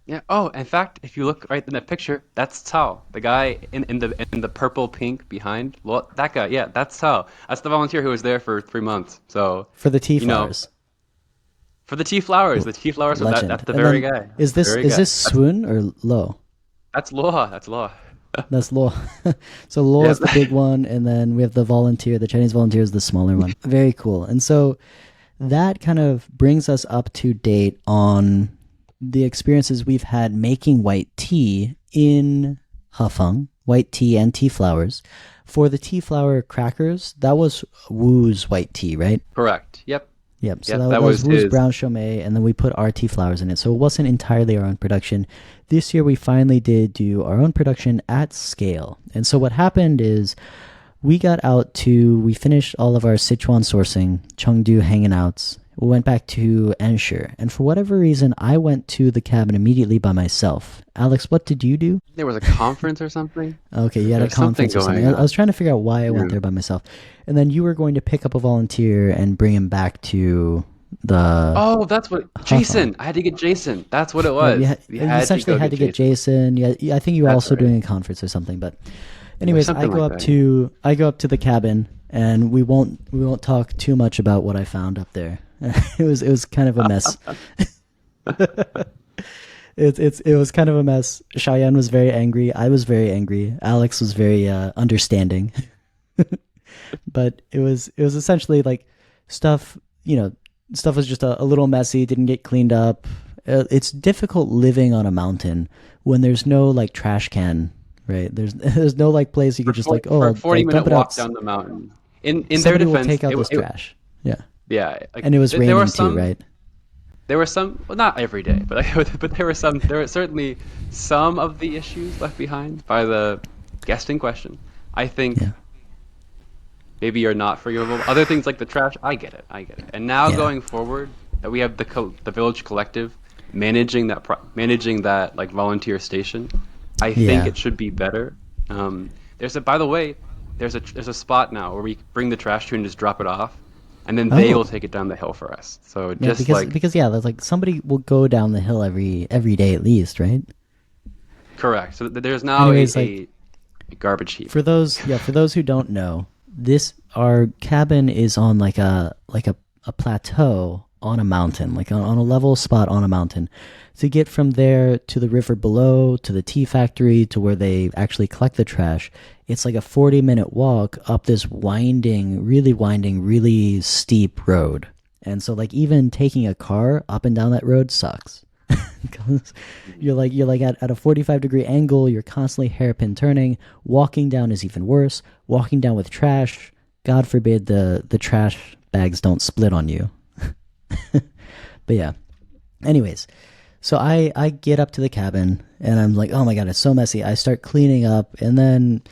Yeah. Oh, in fact, if you look right in that picture, that's Tao, the guy in the purple pink behind. Well, that guy, yeah, that's Tao. That's the volunteer who was there for 3 months. So, For the tea you know, flowers. For the tea flowers. So Legend. that's the And very then guy. is The this very is guy. this Swoon or Lo? That's Loha. That's Loha. That's Lo. So Lo Yeah. is the big one, and then we have the volunteer. The Chinese volunteer is the smaller one. Very cool. And so that kind of brings us up to date on the experiences we've had making white tea in Hefeng, white tea and tea flowers. For the tea flower crackers, that was Wu's white tea, right? Correct. Yep. Yep. So Yep. that That was was Wu's his. brown chaumet, and then we put our tea flowers in it. So it wasn't entirely our own production. This year we finally did do our own production at scale. And so what happened is we finished all of our Sichuan sourcing, Chengdu hanging outs. We went back to Ensure. And for whatever reason, I went to the cabin immediately by myself. Alex, what did you do? There was a conference or something. Okay, you had a There's something conference or something. going I was trying to figure out why I went Yeah. there by myself. And then you were going to pick up a volunteer and bring him back to the... Oh, that's what Jason. I had to get Jason. That's what it Yeah, was. you essentially had to get Jason. Yeah, I think you were That's also right. doing a conference or something. But anyways, something like that. I go up to the cabin, and we won't talk too much about what I found up there. It was kind of a mess. It was kind of a mess. Cheyenne was very angry. I was very angry. Alex was very understanding. But it was essentially like stuff. Stuff was just a little messy. Didn't get cleaned up. It's difficult living on a mountain when there's no like trash can. Right? There's no like place you could just like for a 40-minute dump it walk out. down the mountain. In their Somebody will defense, take out this trash. Yeah. Yeah, like, And it was there raining were too, some, right? There were some, well, not every day, but there were some. There were certainly some of the issues left behind by the guest in question. I think Yeah. maybe you're not forgivable. Other things like the trash, I get it. And now Yeah. going forward, that we have the village collective managing that like volunteer station. I think Yeah. it should be better. By the way, there's a spot now where we bring the trash to and just drop it off, and then they Oh. will take it down the hill for us. So Yeah, just because there's like somebody will go down the hill every day at least, right? correct. So there's now Anyways, a garbage heap. For those who don't know, our cabin is on like a plateau on a mountain, like on a level spot on a mountain. To get from there to the river below, to the tea factory, to where they actually collect the trash, it's like a 40-minute walk up this winding, really steep road. And so like even taking a car up and down that road sucks. Because you're like at a 45-degree angle, you're constantly hairpin turning. Walking down is even worse. Walking down with trash, God forbid the trash bags don't split on you. But yeah. Anyways, so I get up to the cabin and I'm like, oh my God, it's so messy. I start cleaning up, and then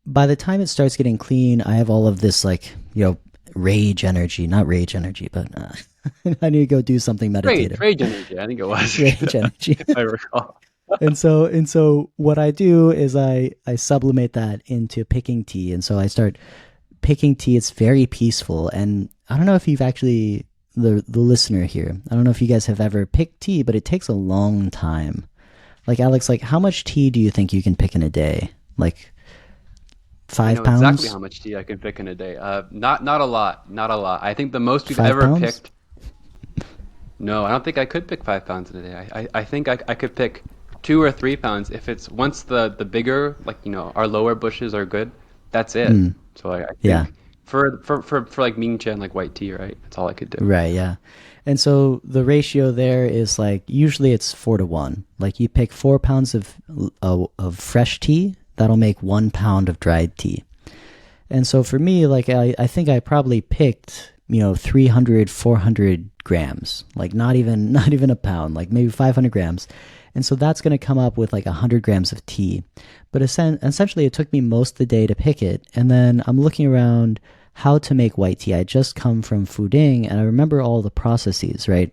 by the time it starts getting clean, I have all of this like, rage energy, not rage energy, but I need to go do something meditative. Rage energy, I think it was. Rage energy. If I recall. And so what I do is I sublimate that into picking tea. And so I start picking tea. It's very peaceful. And I don't know if you've actually, the listener here, I don't know if you guys have ever picked tea, but it takes a long time. Like Alex, like how much tea do you think you can pick in a day? Like 5 I know pounds? exactly how much tea I can pick in a day. Not a lot. I think the most we've 5 ever pounds? picked. No, I don't think I could pick 5 pounds in a day. I think I could pick 2 or 3 pounds if it's once the bigger, like our lower bushes are good. That's it. So I think Yeah. for like Mingcha and like white tea, right? That's all I could do. Right, yeah. And so the ratio there is like usually it's 4-to-1. Like you pick 4 pounds of fresh tea, that'll make 1 pound of dried tea. And so for me, like I think I probably picked 300, 400 grams, like not even a pound, like maybe 500 grams. And so that's going to come up with like 100 grams of tea. But essentially it took me most of the day to pick it. And then I'm looking around how to make white tea. I just come from Fuding and I remember all the processes, right?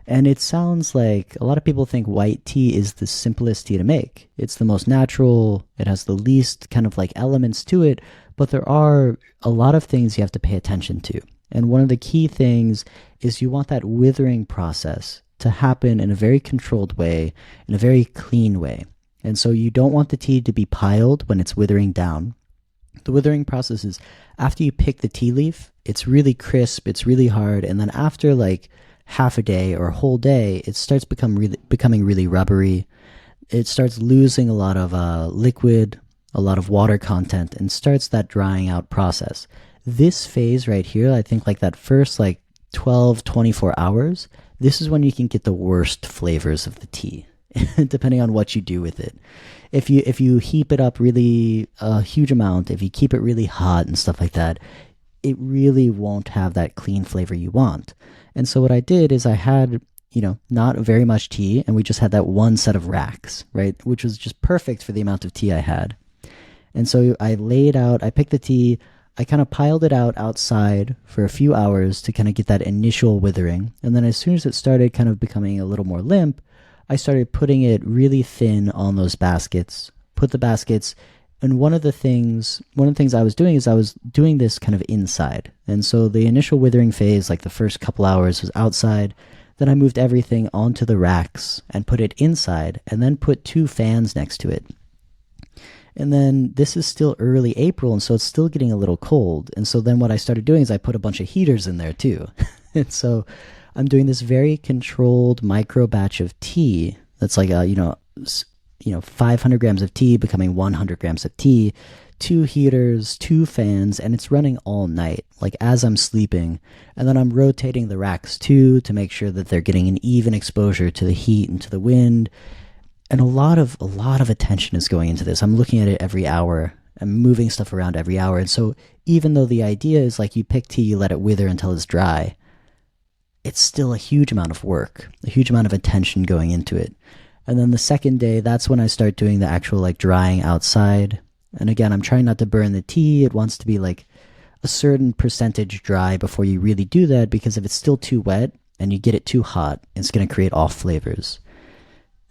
And it sounds like a lot of people think white tea is the simplest tea to make. It's the most natural. It has the least kind of like elements to it, but there are a lot of things you have to pay attention to. And one of the key things is you want that withering process to happen in a very controlled way, in a very clean way. And so you don't want the tea to be piled when it's withering down. The withering process is after you pick the tea leaf, it's really crisp, it's really hard, and then after like half a day or a whole day, it starts becoming really rubbery. It starts losing a lot of liquid, a lot of water content, and starts that drying out process. This phase right here, I think like that first like 12, 24 hours, this is when you can get the worst flavors of the tea, depending on what you do with it. If you heap it up really a huge amount, if you keep it really hot and stuff like that, it really won't have that clean flavor you want. And so what I did is I had, not very much tea, and we just had that one set of racks, right? Which was just perfect for the amount of tea I had. And so I picked the tea, I kind of piled it out outside for a few hours to kind of get that initial withering. And then as soon as it started kind of becoming a little more limp, I started putting it really thin on those baskets, put the baskets. And one of the things I was doing is I was doing this kind of inside. And so the initial withering phase, like the first couple hours, was outside. Then I moved everything onto the racks and put it inside, and then put two fans next to it. And then this is still early April, and so it's still getting a little cold. And so then what I started doing is I put a bunch of heaters in there too. And so I'm doing this very controlled micro batch of tea that's like 500 grams of tea becoming 100 grams of tea, two heaters, two fans, and it's running all night, like as I'm sleeping. And then I'm rotating the racks too to make sure that they're getting an even exposure to the heat and to the wind. And a lot of attention is going into this. I'm looking at it every hour. I'm moving stuff around every hour. And so even though the idea is like you pick tea, you let it wither until it's dry, it's still a huge amount of work, a huge amount of attention going into it. And then the second day, that's when I start doing the actual like drying outside. And again, I'm trying not to burn the tea. It wants to be like a certain percentage dry before you really do that, because if it's still too wet and you get it too hot, it's going to create off flavors.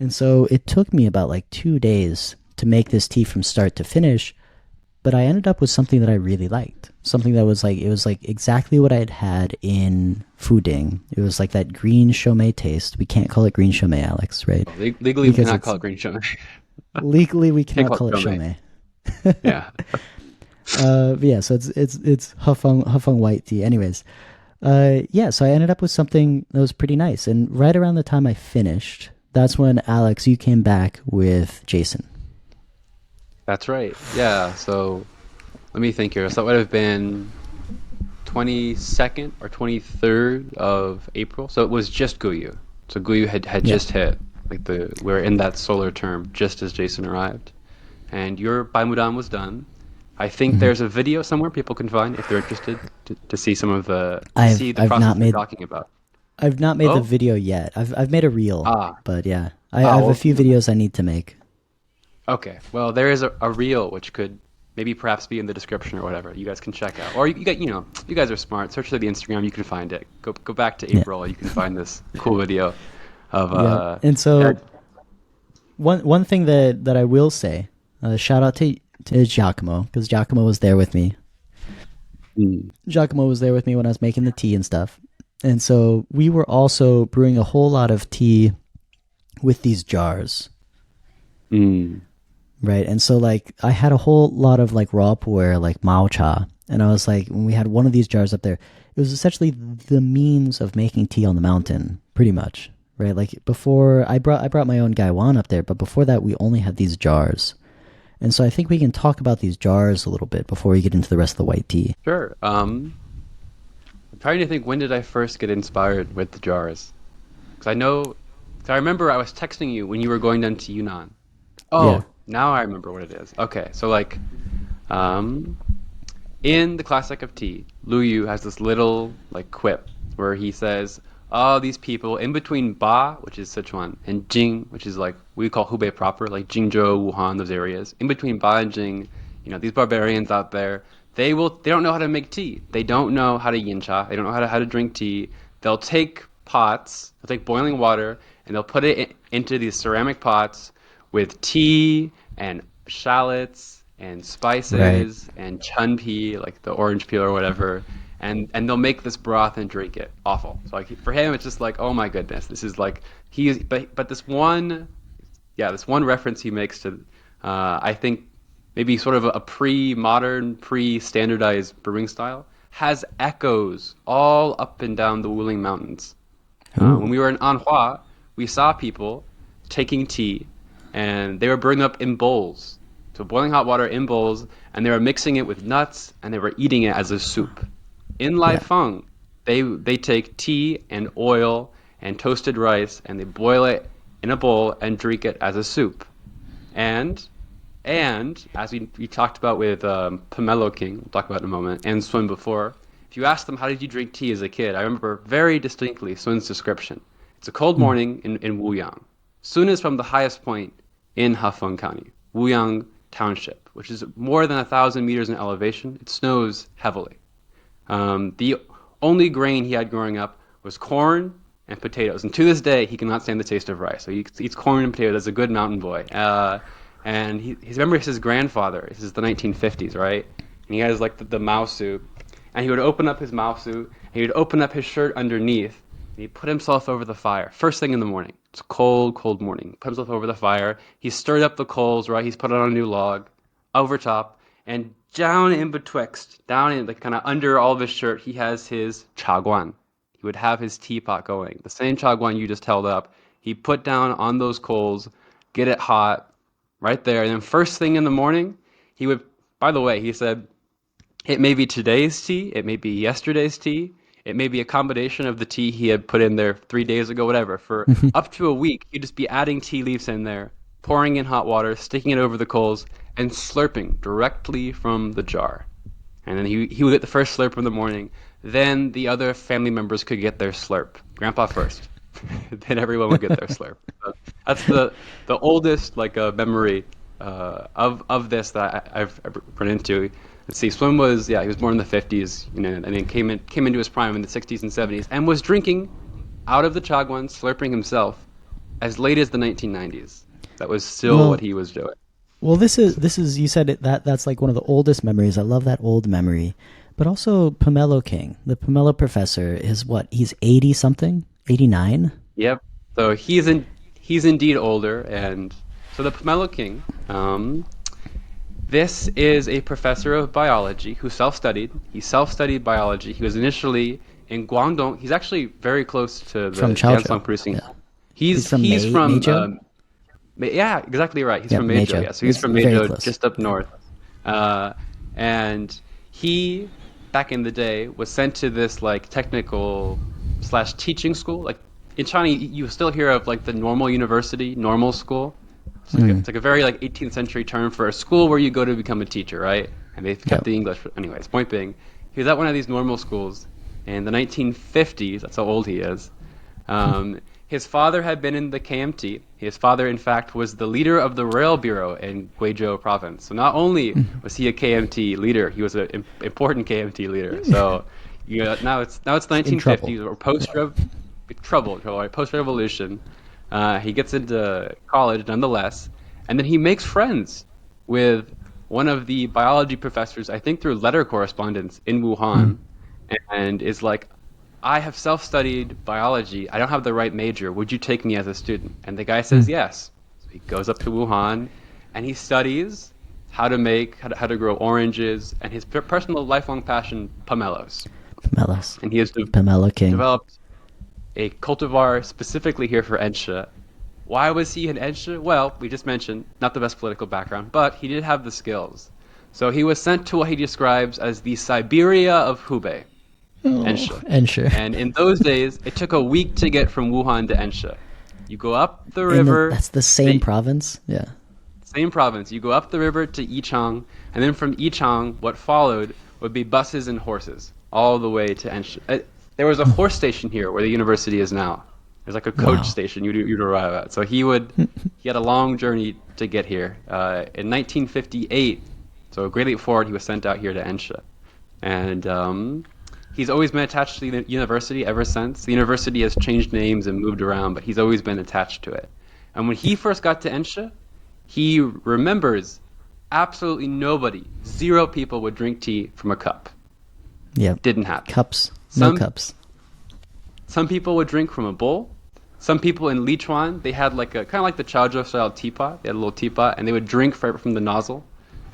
And so it took me about like 2 days to make this tea from start to finish, but I ended up with something that I really liked. Something that was like, it was like exactly what I had had in Fuding. It was like that green shomei taste. We can't call it green shomei, Alex, right? Legally, we cannot call it green shomei. Legally, we Can't cannot call it shomei. Yeah. But yeah, so it's Hefeng white tea. Anyways, so I ended up with something that was pretty nice. And right around the time I finished, that's when Alex, you came back with Jason. That's right. Yeah. So let me think here. So that would have been 22nd or 23rd of April. So it was just Guyu. So Guyu had Yeah. just hit. We're in that solar term just as Jason arrived. And your Baimudan was done. I think Mhm. there's a video somewhere people can find if they're interested to see I've see the I've process not we're made talking about. I've not made the Oh, video yet. I've made a reel, ah, but yeah, I have a well, few videos I need to make. okay. Well, there is a reel which could maybe perhaps be in the description or whatever. You guys can check out, or you guys are smart. Search through the Instagram, you can find it. Go back to Yeah, April, you can find this cool video of yeah. And yeah. so one thing that I will say, shout out to Giacomo, because Giacomo was there with me. Mm, Giacomo was there with me when I was making the tea and stuff. And so we were also brewing a whole lot of tea with these jars, mm, right? And so like I had a whole lot of like raw pu'er, like mao cha, and I was like, when we had one of these jars up there, it was essentially the means of making tea on the mountain, pretty much, right? Like before, I brought my own gaiwan up there, but before that, we only had these jars. And so I think we can talk about these jars a little bit before we get into the rest of the white tea. sure. I'm trying to think, when did I first get inspired with the jars? Because I remember I was texting you when you were going down to Yunnan. Yeah. Oh, now I remember what it is. Okay, so like, um, in the classic of tea, Lu Yu has this little like quip where he says, "Oh, these people in between Ba, which is Sichuan, and Jing, which is like we call Hubei proper, like Jingzhou, Wuhan, those areas. In between Ba and Jing, these barbarians out there, they don't know how to make tea. They don't know how to yin cha. They don't know how to drink tea. They'll take boiling water, and they'll put it into these ceramic pots with tea and shallots and Right. spices and chun pea, like the orange peel or whatever, and they'll make this broth and drink it. Awful. So like for him, it's just like, oh my goodness, this is like but this one reference he makes to, I think maybe sort of a pre-modern, pre-standardized brewing style has echoes all up and down the Wuling Mountains. Ooh. When we were in Anhua, we saw people taking tea, and they were brewing up in bowls. So boiling hot water in bowls, and they were mixing it with nuts, and they were eating it as a soup. In Yeah. Laifeng, they take tea and oil and toasted rice, and they boil it in a bowl and drink it as a soup. And as we talked about with Pomelo King, we'll talk about in a moment, and Sun before, if you ask them how did you drink tea as a kid, I remember very distinctly Sun's description. It's a cold Mm. morning in Wuyang. Sun is from the highest point in Hefeng County, Wuyang Township, which is more than 1,000 meters in elevation. It snows heavily. The only grain he had growing up was corn and potatoes, and to this day he cannot stand the taste of rice. So he eats corn and potatoes as a good mountain boy. And he remembers his grandfather. This is the 1950s, right? And he has like the Mao suit, and he would open up his Mao suit, and he would open up his shirt underneath, and he put himself over the fire first thing in the morning. It's a cold, cold morning. Put himself over the fire. He stirred up the coals, right? He's put it on a new log, over top, and down in betwixt, down in the kind of under all of his shirt, he has his chaguan. He would have his teapot going. The same chaguan you just held up. He put down on those coals, get it hot, right there. And then first thing in the morning, he would, by the way, he said, it may be today's tea, it may be yesterday's tea, it may be a combination of the tea he had put in there 3 days ago, whatever. For up to a week, he'd just be adding tea leaves in there, pouring in hot water, sticking it over the coals, and slurping directly from the jar. And then he would get the first slurp in the morning. Then the other family members could get their slurp. Grandpa first. Then everyone would get their slurp. So that's the oldest memory of this that I've run into. Let's see, Swim was he was born in the 50s, and then came into his prime in the 60s and 70s, and was drinking out of the Chagwan, slurping himself, as late as the 1990s. That was still what he was doing. Well, this is you said that's like one of the oldest memories. I love that old memory, but also Pomelo King, the Pomelo professor, is what he's 80 something, 89. Yep. So he's indeed older, and so the Pomelo King. This is a professor of biology who self-studied. He self-studied biology. He was initially in Guangdong. He's actually very close to the From Chaozhou. Jiansong producing. Yeah. He's from Meizhou? yeah, exactly right. He's Yeah, from Meizhou. Meizhou. Yeah, so he's It's from very Meizhou, close. just up north. And he, back in the day, was sent to this like technical slash teaching school. Like in China, you still hear of like the normal university, normal school. It's like a very like 18th century term for a school where you go to become a teacher, right? And they've kept Yep. the English. Anyways, point being, he was at one of these normal schools in the 1950s. That's how old he is. His father had been in the KMT. His father, in fact, was the leader of the rail bureau in Guizhou province. So not only was he a KMT leader, he was an important KMT leader. So now it's 1950s or trouble, right? Post-revolution. He gets into college nonetheless, and then he makes friends with one of the biology professors, I think through letter correspondence in Wuhan, and is like, I have self-studied biology. I don't have the right major. Would you take me as a student? And the guy says yes. So he goes up to Wuhan, and he studies how to grow oranges, and his personal lifelong passion, pomelos. Pomelos. And he has Pomelo King. developed a cultivar specifically here for Ensha. Why was he in Ensha? Well, we just mentioned, not the best political background, but he did have the skills. So he was sent to what he describes as the Siberia of Hubei, Ensha. Ensure. And in those days, it took a week to get from Wuhan to Ensha. You go up the river. That's the same province? Yeah. Same province. You go up the river to Yichang, and then from Yichang, what followed would be buses and horses all the way to Ensha. There was a horse station here where the university is now. There's like a coach station you'd arrive at. So he had a long journey to get here. In 1958, so a great leap forward, he was sent out here to Ensha. And he's always been attached to the university ever since. The university has changed names and moved around, but he's always been attached to it. And when he first got to Ensha, he remembers absolutely nobody, 0 people would drink tea from a cup. Yeah. Didn't happen. Cups. No cups. Some people would drink from a bowl. Some people in Lichuan, they had like a kind of like the Chaozhou style teapot. They had a little teapot, and they would drink from the nozzle.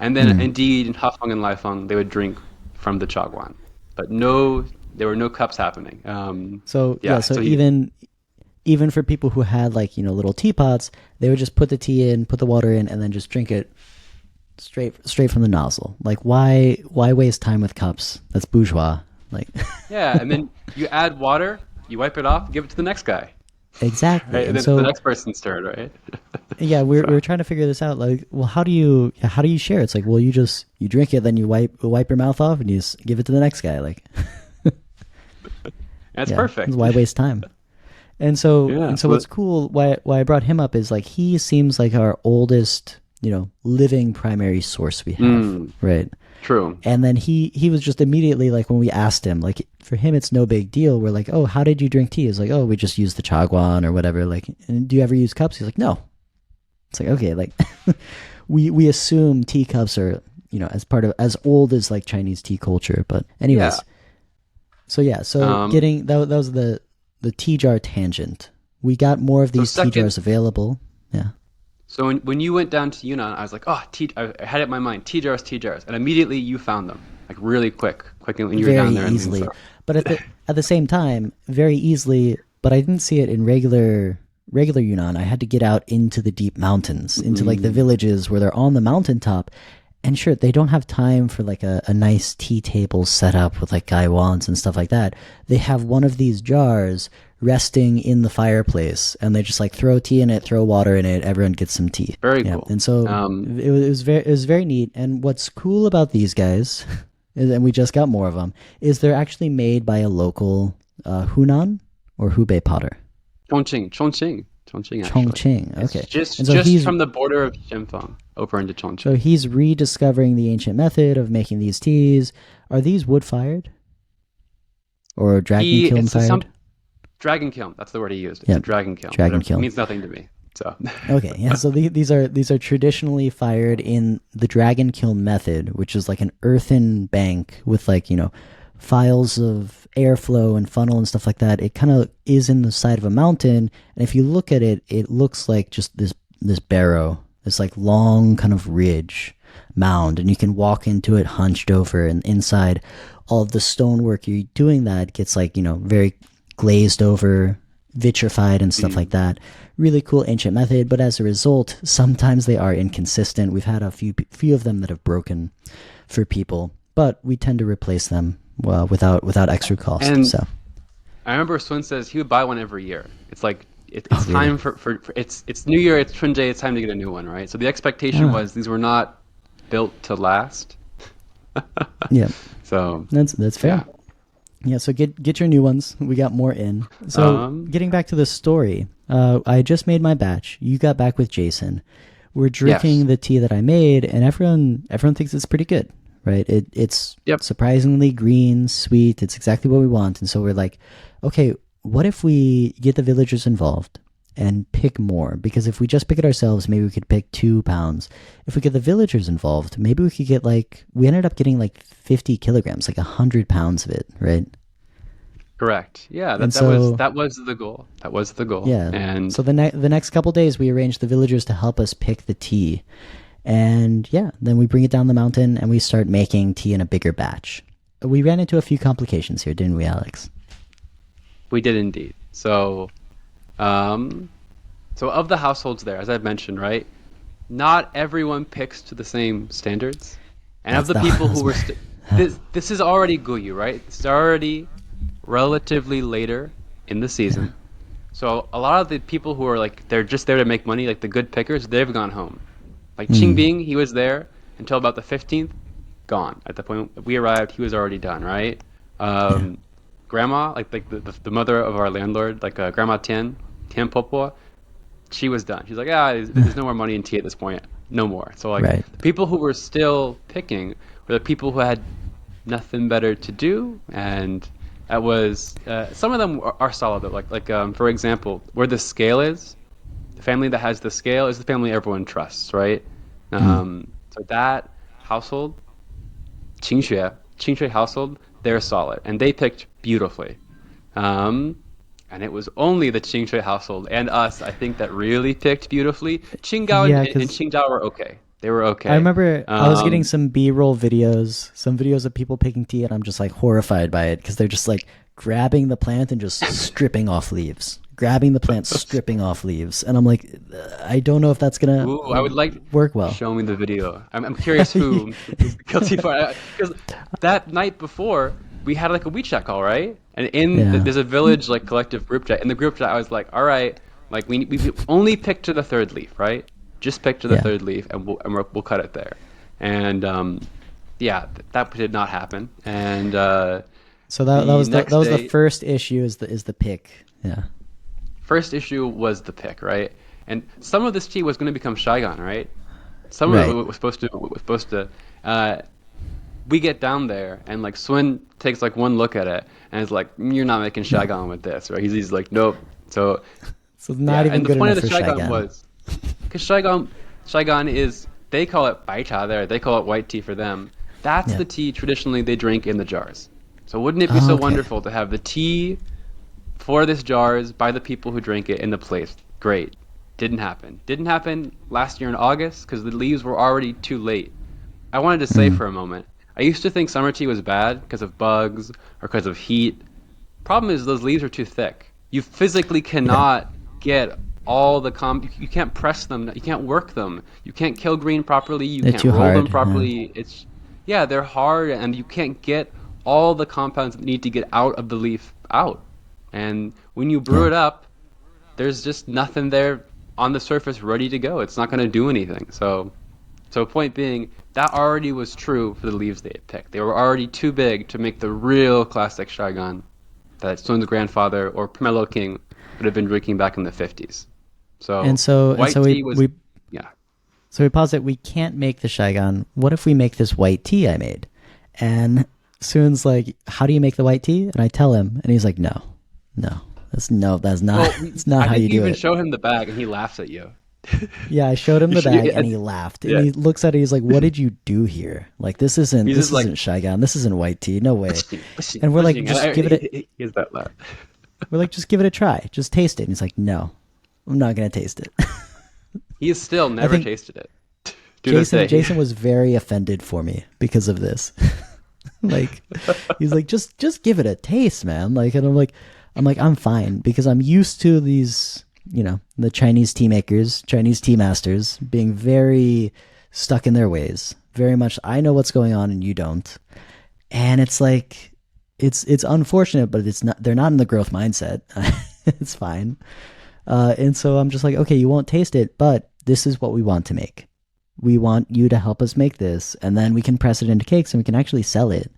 And then, indeed, in Hefeng and Laifeng, they would drink from the chaguan. But there were no cups happening. So yeah, so so even for people who had like, little teapots, they would just put the tea in, put the water in, and then just drink it straight from the nozzle. Like, why waste time with cups? That's bourgeois. Like, Yeah, and then you add water, you wipe it off, give it to the next guy. exactly. Right, and And then it's the so next person's turn, right? yeah, we're So, we're trying to figure this out. Like, well, how do you share? It's like, well, you drink it, then you wipe your mouth off, and you just give it to the next guy. Like, that's yeah, perfect. why waste time? And so but what's cool, why I brought him up is like he seems like our oldest, living primary source we have, right? true. And then he was just immediately like, when we asked him, like, for him it's no big deal. We're like, oh, how did you drink tea? He's like, oh, we just use the chagwan or whatever. Like, and do you ever use cups? He's like, no. It's like, okay, like we assume teacups are, as old as like Chinese tea culture. But anyways, so Um, getting that was the tea jar tangent. We got more of So these tea second, jars available. Yeah. so when you went down to Yunnan, I was like, oh, I had it in my mind, tea jars, and immediately you found them, like really quick when you were Very down there. easily. So, But at the same time, very easily, but I didn't see it in regular Yunnan. I had to get out into the deep mountains, into like the villages where they're on the mountaintop. And sure, they don't have time for like a nice tea table set up with like gaiwans and stuff like that. They have one of these jars resting in the fireplace, and they just like throw tea in it, throw water in it. Everyone gets some tea. very Yeah, cool. and so it was very neat. And what's cool about these guys, and we just got more of them, is they're actually made by a local Hunan or Hubei potter. Chongqing, actually. Chongqing. Okay. It's And so just he's from the border of Hefeng over into Chongqing. so he's rediscovering the ancient method of making these teas. Are these wood fired or dragon kiln It's some fired? dragon kiln. That's the word he used. It's Yeah, a dragon kiln. dragon Whatever. kiln. It means nothing to me. So Okay, yeah. So these are traditionally fired in the dragon kiln method, which is like an earthen bank with like files of airflow and funnel and stuff like that. It kind of is in the side of a mountain, and if you look at it, it looks like just this barrow, this like long kind of ridge mound, and you can walk into it hunched over, and inside all of the stonework you're doing that gets like very glazed over, vitrified and stuff like that. Really cool ancient method, but as a result, sometimes they are inconsistent. We've had a few of them that have broken for people, but we tend to replace them without extra cost. And So I remember Swin says he would buy one every year. It's like it's really? time for it's New Year, it's Chunje, it's time to get a new one, right? So the expectation was these were not built to last. yeah, So that's fair. yeah. Yeah, so get your new ones. We got more in. So getting back to the story, I just made my batch. You got back with Jason. We're drinking Yes. the tea that I made, and everyone thinks it's pretty good, right? It's Yep. surprisingly green, sweet. It's exactly what we want. And so we're like, okay, what if we get the villagers involved and pick more? Because if we just pick it ourselves, maybe we could pick 2 pounds. If we get the villagers involved, maybe we could get we ended up getting like 50 kilograms, like 100 pounds of it, right? Correct. Yeah, And that was the goal. That was the goal. Yeah. And so the next couple days, we arranged the villagers to help us pick the tea, and yeah, then we bring it down the mountain and we start making tea in a bigger batch. We ran into a few complications here, didn't we, Alex? we did indeed. So so of the households there, as I've mentioned, right? Not everyone picks to the same standards. And of the people who were this is already Guyu, right? It's already relatively later in the season. So a lot of the people who are like they're just there to make money, like the good pickers, they've gone home. Like Qingbing, he was there until about the 15th, gone. At the point we arrived, he was already done, right? Grandma, like the mother of our landlord, like Grandma Tian Popo, she was done. She's like, there's no more money in tea at this point, no more. So like Right. the people who were still picking were the people who had nothing better to do, and that was some of them are solid though. Like for example, where the scale is, the family that has the scale is the family everyone trusts, right? So that household, Qingxue household, they're solid, and they picked beautifully. And it was only the Qingxue household and us, I think, that really picked beautifully. Qinggao Yeah, and 'cause Qingdao were okay. They were okay. I remember I was getting Um, some B-roll videos, some videos of people picking tea, and I'm just like horrified by it because they're just like grabbing the plant and just stripping off leaves, grabbing the plant, stripping off leaves, and I'm like, I don't know if that's gonna Ooh, I would like work well. show me the video. I'm curious who is the guilty part because that night before we had like a WeChat call, right? And Yeah, there's a village like collective group chat. In the group chat, I was like, all right, like we only pick to the third leaf, right? Just pick to the yeah. third leaf, and we'll cut it there. And yeah, that did not happen. And So the that next was the day, first issue is the pick. Yeah, first issue was the pick, right? And some of this tea was going to become Saigon, right? Some of it right. was supposed to. We get down there, and like Swin takes like one look at it, and is like, "You're not making No, Saigon with this, right?" He's like, "Nope." So so it's not yeah, even and the good point enough of the for Saigon Saigon. was because Saigon is they call it baita there, they call it white tea for them. That's Yeah. the tea traditionally they drink in the jars. So wouldn't it be Oh, so okay. wonderful to have the tea for this jars by the people who drink it in the place? Great. Didn't happen. Didn't happen last year in August because the leaves were already too late. I wanted to say Mm, for a moment, I used to think summer tea was bad because of bugs or because of heat. Problem is those leaves are too thick. You physically yeah, cannot get all the you can't press them, you can't work them. You can't kill green properly, you they're can't too roll them hard. Yeah. properly. It's yeah, they're hard and you can't get all the compounds that need to get out of the leaf out. And when you brew Yeah. it up, there's just nothing there on the surface ready to go. It's not going to do anything. So point being, that already was true for the leaves they had picked. They were already too big to make the real classic Saigon that Sun's grandfather or Pomelo King would have been drinking back in the 50s. And So so and white so tea was, yeah. we posit we can't make the Saigon. What if we make this white tea I made? And Soon's like, how do you make the white tea? And I tell him, and he's like, no, that's not Well, it's not I how think you you do even it. show him the bag and he laughs at you. Yeah, I showed him You the should, bag and he laughed. And yeah. he looks at it, he's like, what did you do here? Like He's this just like, isn't Saigon. This isn't white tea. No way. pushing, pushing, And we're like, pushing. just give it a He has that laugh. we're like, just give it a try. Just taste it. And he's like, no, I'm not gonna taste it. He has still I never think tasted it to this day. Jason was very offended for me because of this. Like he's like, just give it a taste, man. Like, and I'm like, I'm fine because I'm used to these, the Chinese tea makers, Chinese tea masters being very stuck in their ways. Very much, I know what's going on and you don't. And it's like, it's unfortunate, but it's not. They're not in the growth mindset. It's fine. And so I'm just like, okay, you won't taste it, but this is what we want to make. We want you to help us make this, and then we can press it into cakes and we can actually sell it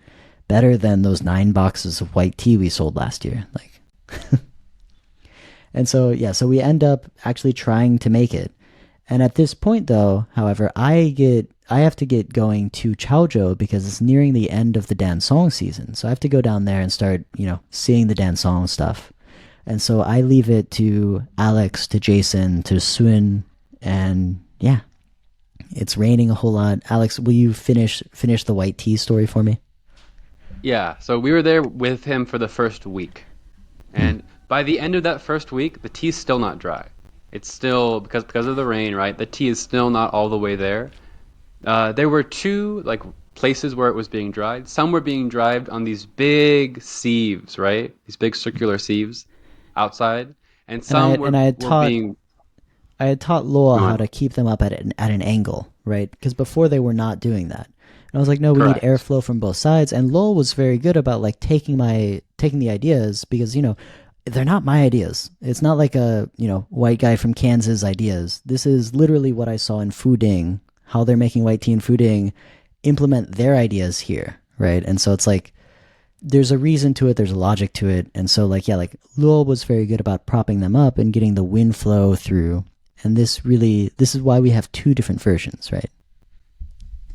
better than those 9 boxes of white tea we sold last year. Like, and so, yeah, so we end up actually trying to make it. And at this point, though, however, I have to get going to Chaozhou because it's nearing the end of the dancong season. So I have to go down there and start, seeing the dancong stuff. And so I leave it to Alex, to Jason, to Swin, and yeah, it's raining a whole lot. Alex, will you finish the white tea story for me? Yeah, so we were there with him for the first week. Hmm. And by the end of that first week, the tea's still not dry. It's still because of the rain, right? The tea is still not all the way there. There were two like places where it was being dried. Some were being dried on these big sieves, right? These big circular sieves outside, and And I some and were being I had taught Law how gone. to keep them up at an angle, right? Because before they were not doing that. And I was like, no, we need Correct. airflow from both sides. And Lowell was very good about like taking the ideas because they're not my ideas. It's not like a white guy from Kansas ideas. This is literally what I saw in Fuding, how they're making white tea in Fuding, implement their ideas here, right? And so it's like there's a reason to it, there's a logic to it, and so like yeah, like Lowell was very good about propping them up and getting the wind flow through. And this is why we have two different versions, right?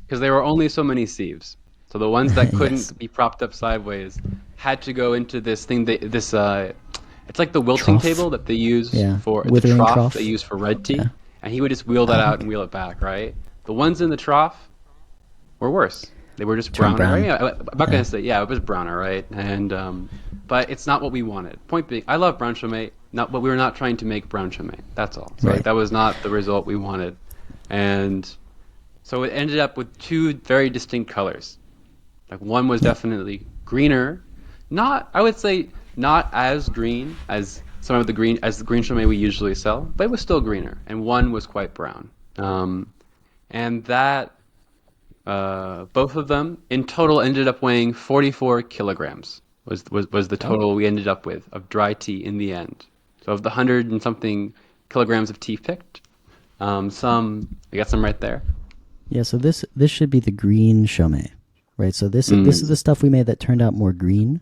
Because there were only so many sieves. So the ones that Yes. couldn't be propped up sideways had to go into this thing it's like the wilting Trough. table that they use Yeah. for the Withering trough they trough. use for red Yeah. tea, and he would just wheel that Oh, out and okay. wheel it back, right? The ones in the trough were worse. They were just Turn browner. brown. I'm not Yeah. gonna say yeah, it was browner, right? And but it's not what we wanted. Point being, I love brown chaumet, not but we were not trying to make brown chaumet. That's all. So like, Right. that was not the result we wanted, and so it ended up with two very distinct colors. Like one was Yeah. definitely greener. Not, I would say, not as green as the green Chardonnay we usually sell, but it was still greener, and one was quite brown. And that both of them in total ended up weighing 44 kilograms. Was the total we ended up with of dry tea in the end. So of the 100 and something kilograms of tea picked, I got some right there. Yeah, so this should be the green Chaumet, right? So this is the stuff we made that turned out more green.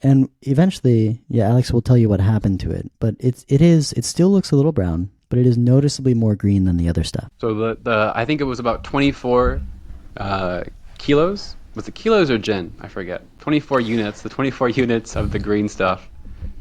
And eventually, yeah, Alex will tell you what happened to it, but it still looks a little brown, but it is noticeably more green than the other stuff. So the I think it was about 24 kilos. Was it kilos or gin? I forget. 24 units. The 24 units of the green stuff,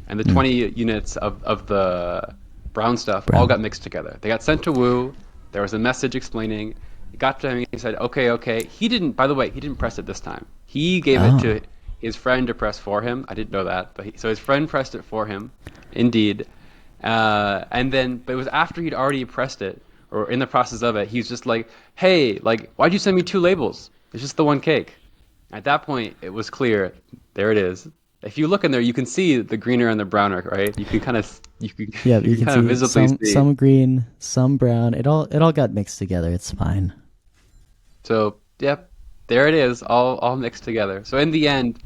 and the 20 units of the brown stuff all got mixed together. They got sent to Wu. There was a message explaining. It got to him. He said, "Okay." He didn't. By the way, he didn't press it this time. He gave it to his friend to press for him. I didn't know that, but so his friend pressed it for him, indeed. But it was after he'd already pressed it, or in the process of it, he's just like, "Hey, like, why'd you send me 2 labels? It's just the one cake." At that point, it was clear. There it is. If you look in there, you can see the greener and the browner, right? You can kind of visibly see some green, some brown. It all got mixed together. It's fine. So, yep, there it is, all mixed together. So in the end,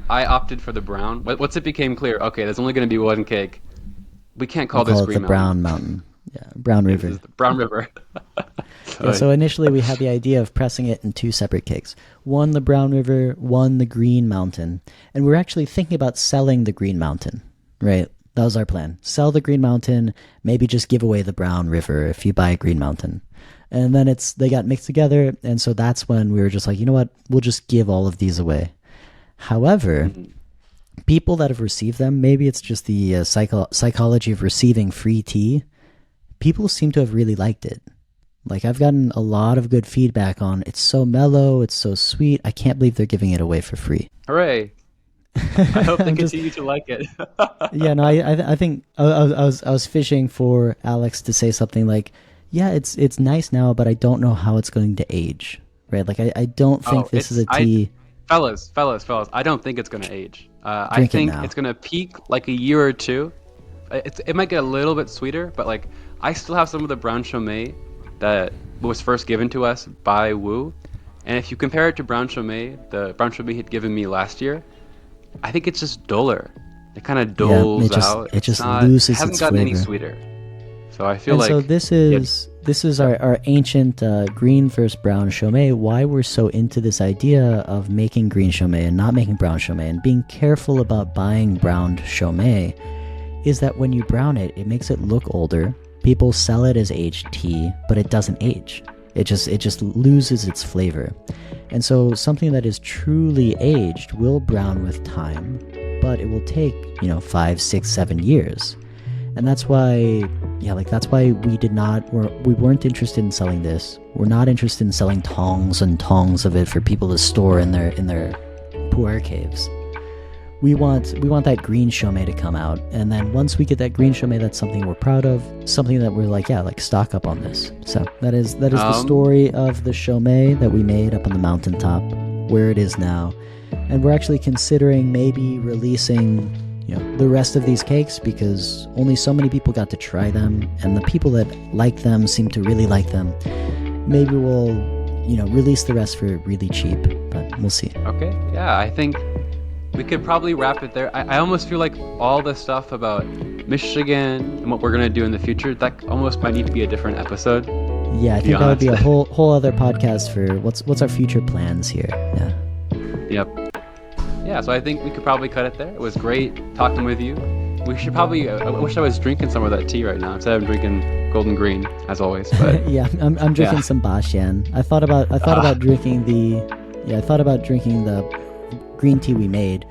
I opted for the brown. Once it became clear, okay, there's only going to be one cake. We can't call this Green the Brown Mountain. Yeah, Brown River. This is the Brown River. So initially we had the idea of pressing it in 2 separate cakes. One the Brown River, one the Green Mountain. And we're actually thinking about selling the Green Mountain, right? That was our plan. Sell the Green Mountain, maybe just give away the Brown River if you buy a Green Mountain. And then they got mixed together, and so that's when we were just like, you know what, we'll just give all of these away. However, people that have received them, maybe it's just the psychology of receiving free tea, people seem to have really liked it. Like, I've gotten a lot of good feedback on it's so mellow, it's so sweet, I can't believe they're giving it away for free. Hooray! I hope they continue to like it. Yeah, no, I think I was fishing for Alex to say something like, yeah, it's nice now, but I don't know how it's going to age, right? Like, I don't think this is a tea. Fellas, I don't think it's going to age. I think it's going to peak like a year or two. It might get a little bit sweeter, but like, I still have some of the brown Chaumet that was first given to us by Wu. And if you compare it to brown Chaumet, the brown Chaumet he'd given me last year, I think it's just duller. It kind of dulls out. It just loses its flavor. It hasn't gotten any sweeter. So I feel so this is our ancient green versus brown Chaumet. Why we're so into this idea of making green Chaumet and not making brown Chaumet, and being careful about buying browned Chaumet, is that when you brown it, it makes it look older. People sell it as aged tea, but it doesn't age. It just loses its flavor. And so something that is truly aged will brown with time, but it will take, 5, 6, 7 years. And that's why, that's why we weren't interested in selling this. We're not interested in selling tongs and tongs of it for people to store in their pu'er caves. We want that green Chaumet to come out, and then once we get that green Chaumet, that's something we're proud of, something that we're like, stock up on this. So that is the story of the Chaumet that we made up on the mountaintop, where it is now, and we're actually considering maybe releasing the rest of these cakes, because only so many people got to try them, and the people that like them seem to really like them. Maybe we'll release the rest for really cheap, but we'll see. Okay, yeah, I think we could probably wrap it there. I almost feel like all the stuff about Michigan and what we're going to do in the future, that almost might need to be a different episode. Yeah, I think that would be a whole other podcast for what's our future plans here. Yeah. Yep. Yeah, so I think we could probably cut it there. It was great talking with you. We should probably, I wish I was drinking some of that tea right now instead of drinking Golden Green, as always. But yeah, I'm drinking some Bashan. I thought about drinking the green tea we made,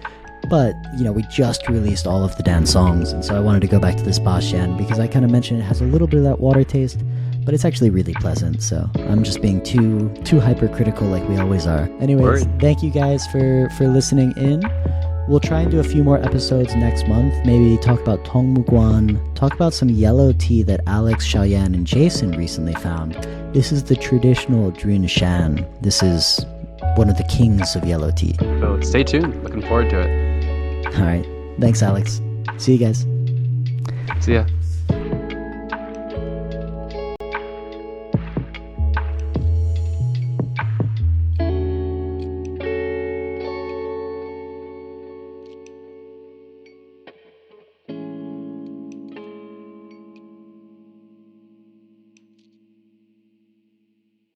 but we just released all of the dance songs, and so I wanted to go back to this Bashan because I kind of mentioned it has a little bit of that water taste, but it's actually really pleasant. So I'm just being too hypercritical like we always are. Anyways, thank you guys for listening in. We'll try and do a few more episodes next month. Maybe talk about Tongmuguan, talk about some yellow tea that Alex, Xiaoyan, and Jason recently found. This is the traditional Drun Shan. This is one of the kings of yellow tea. So stay tuned. Looking forward to it. All right. Thanks, Alex. See you guys. See ya.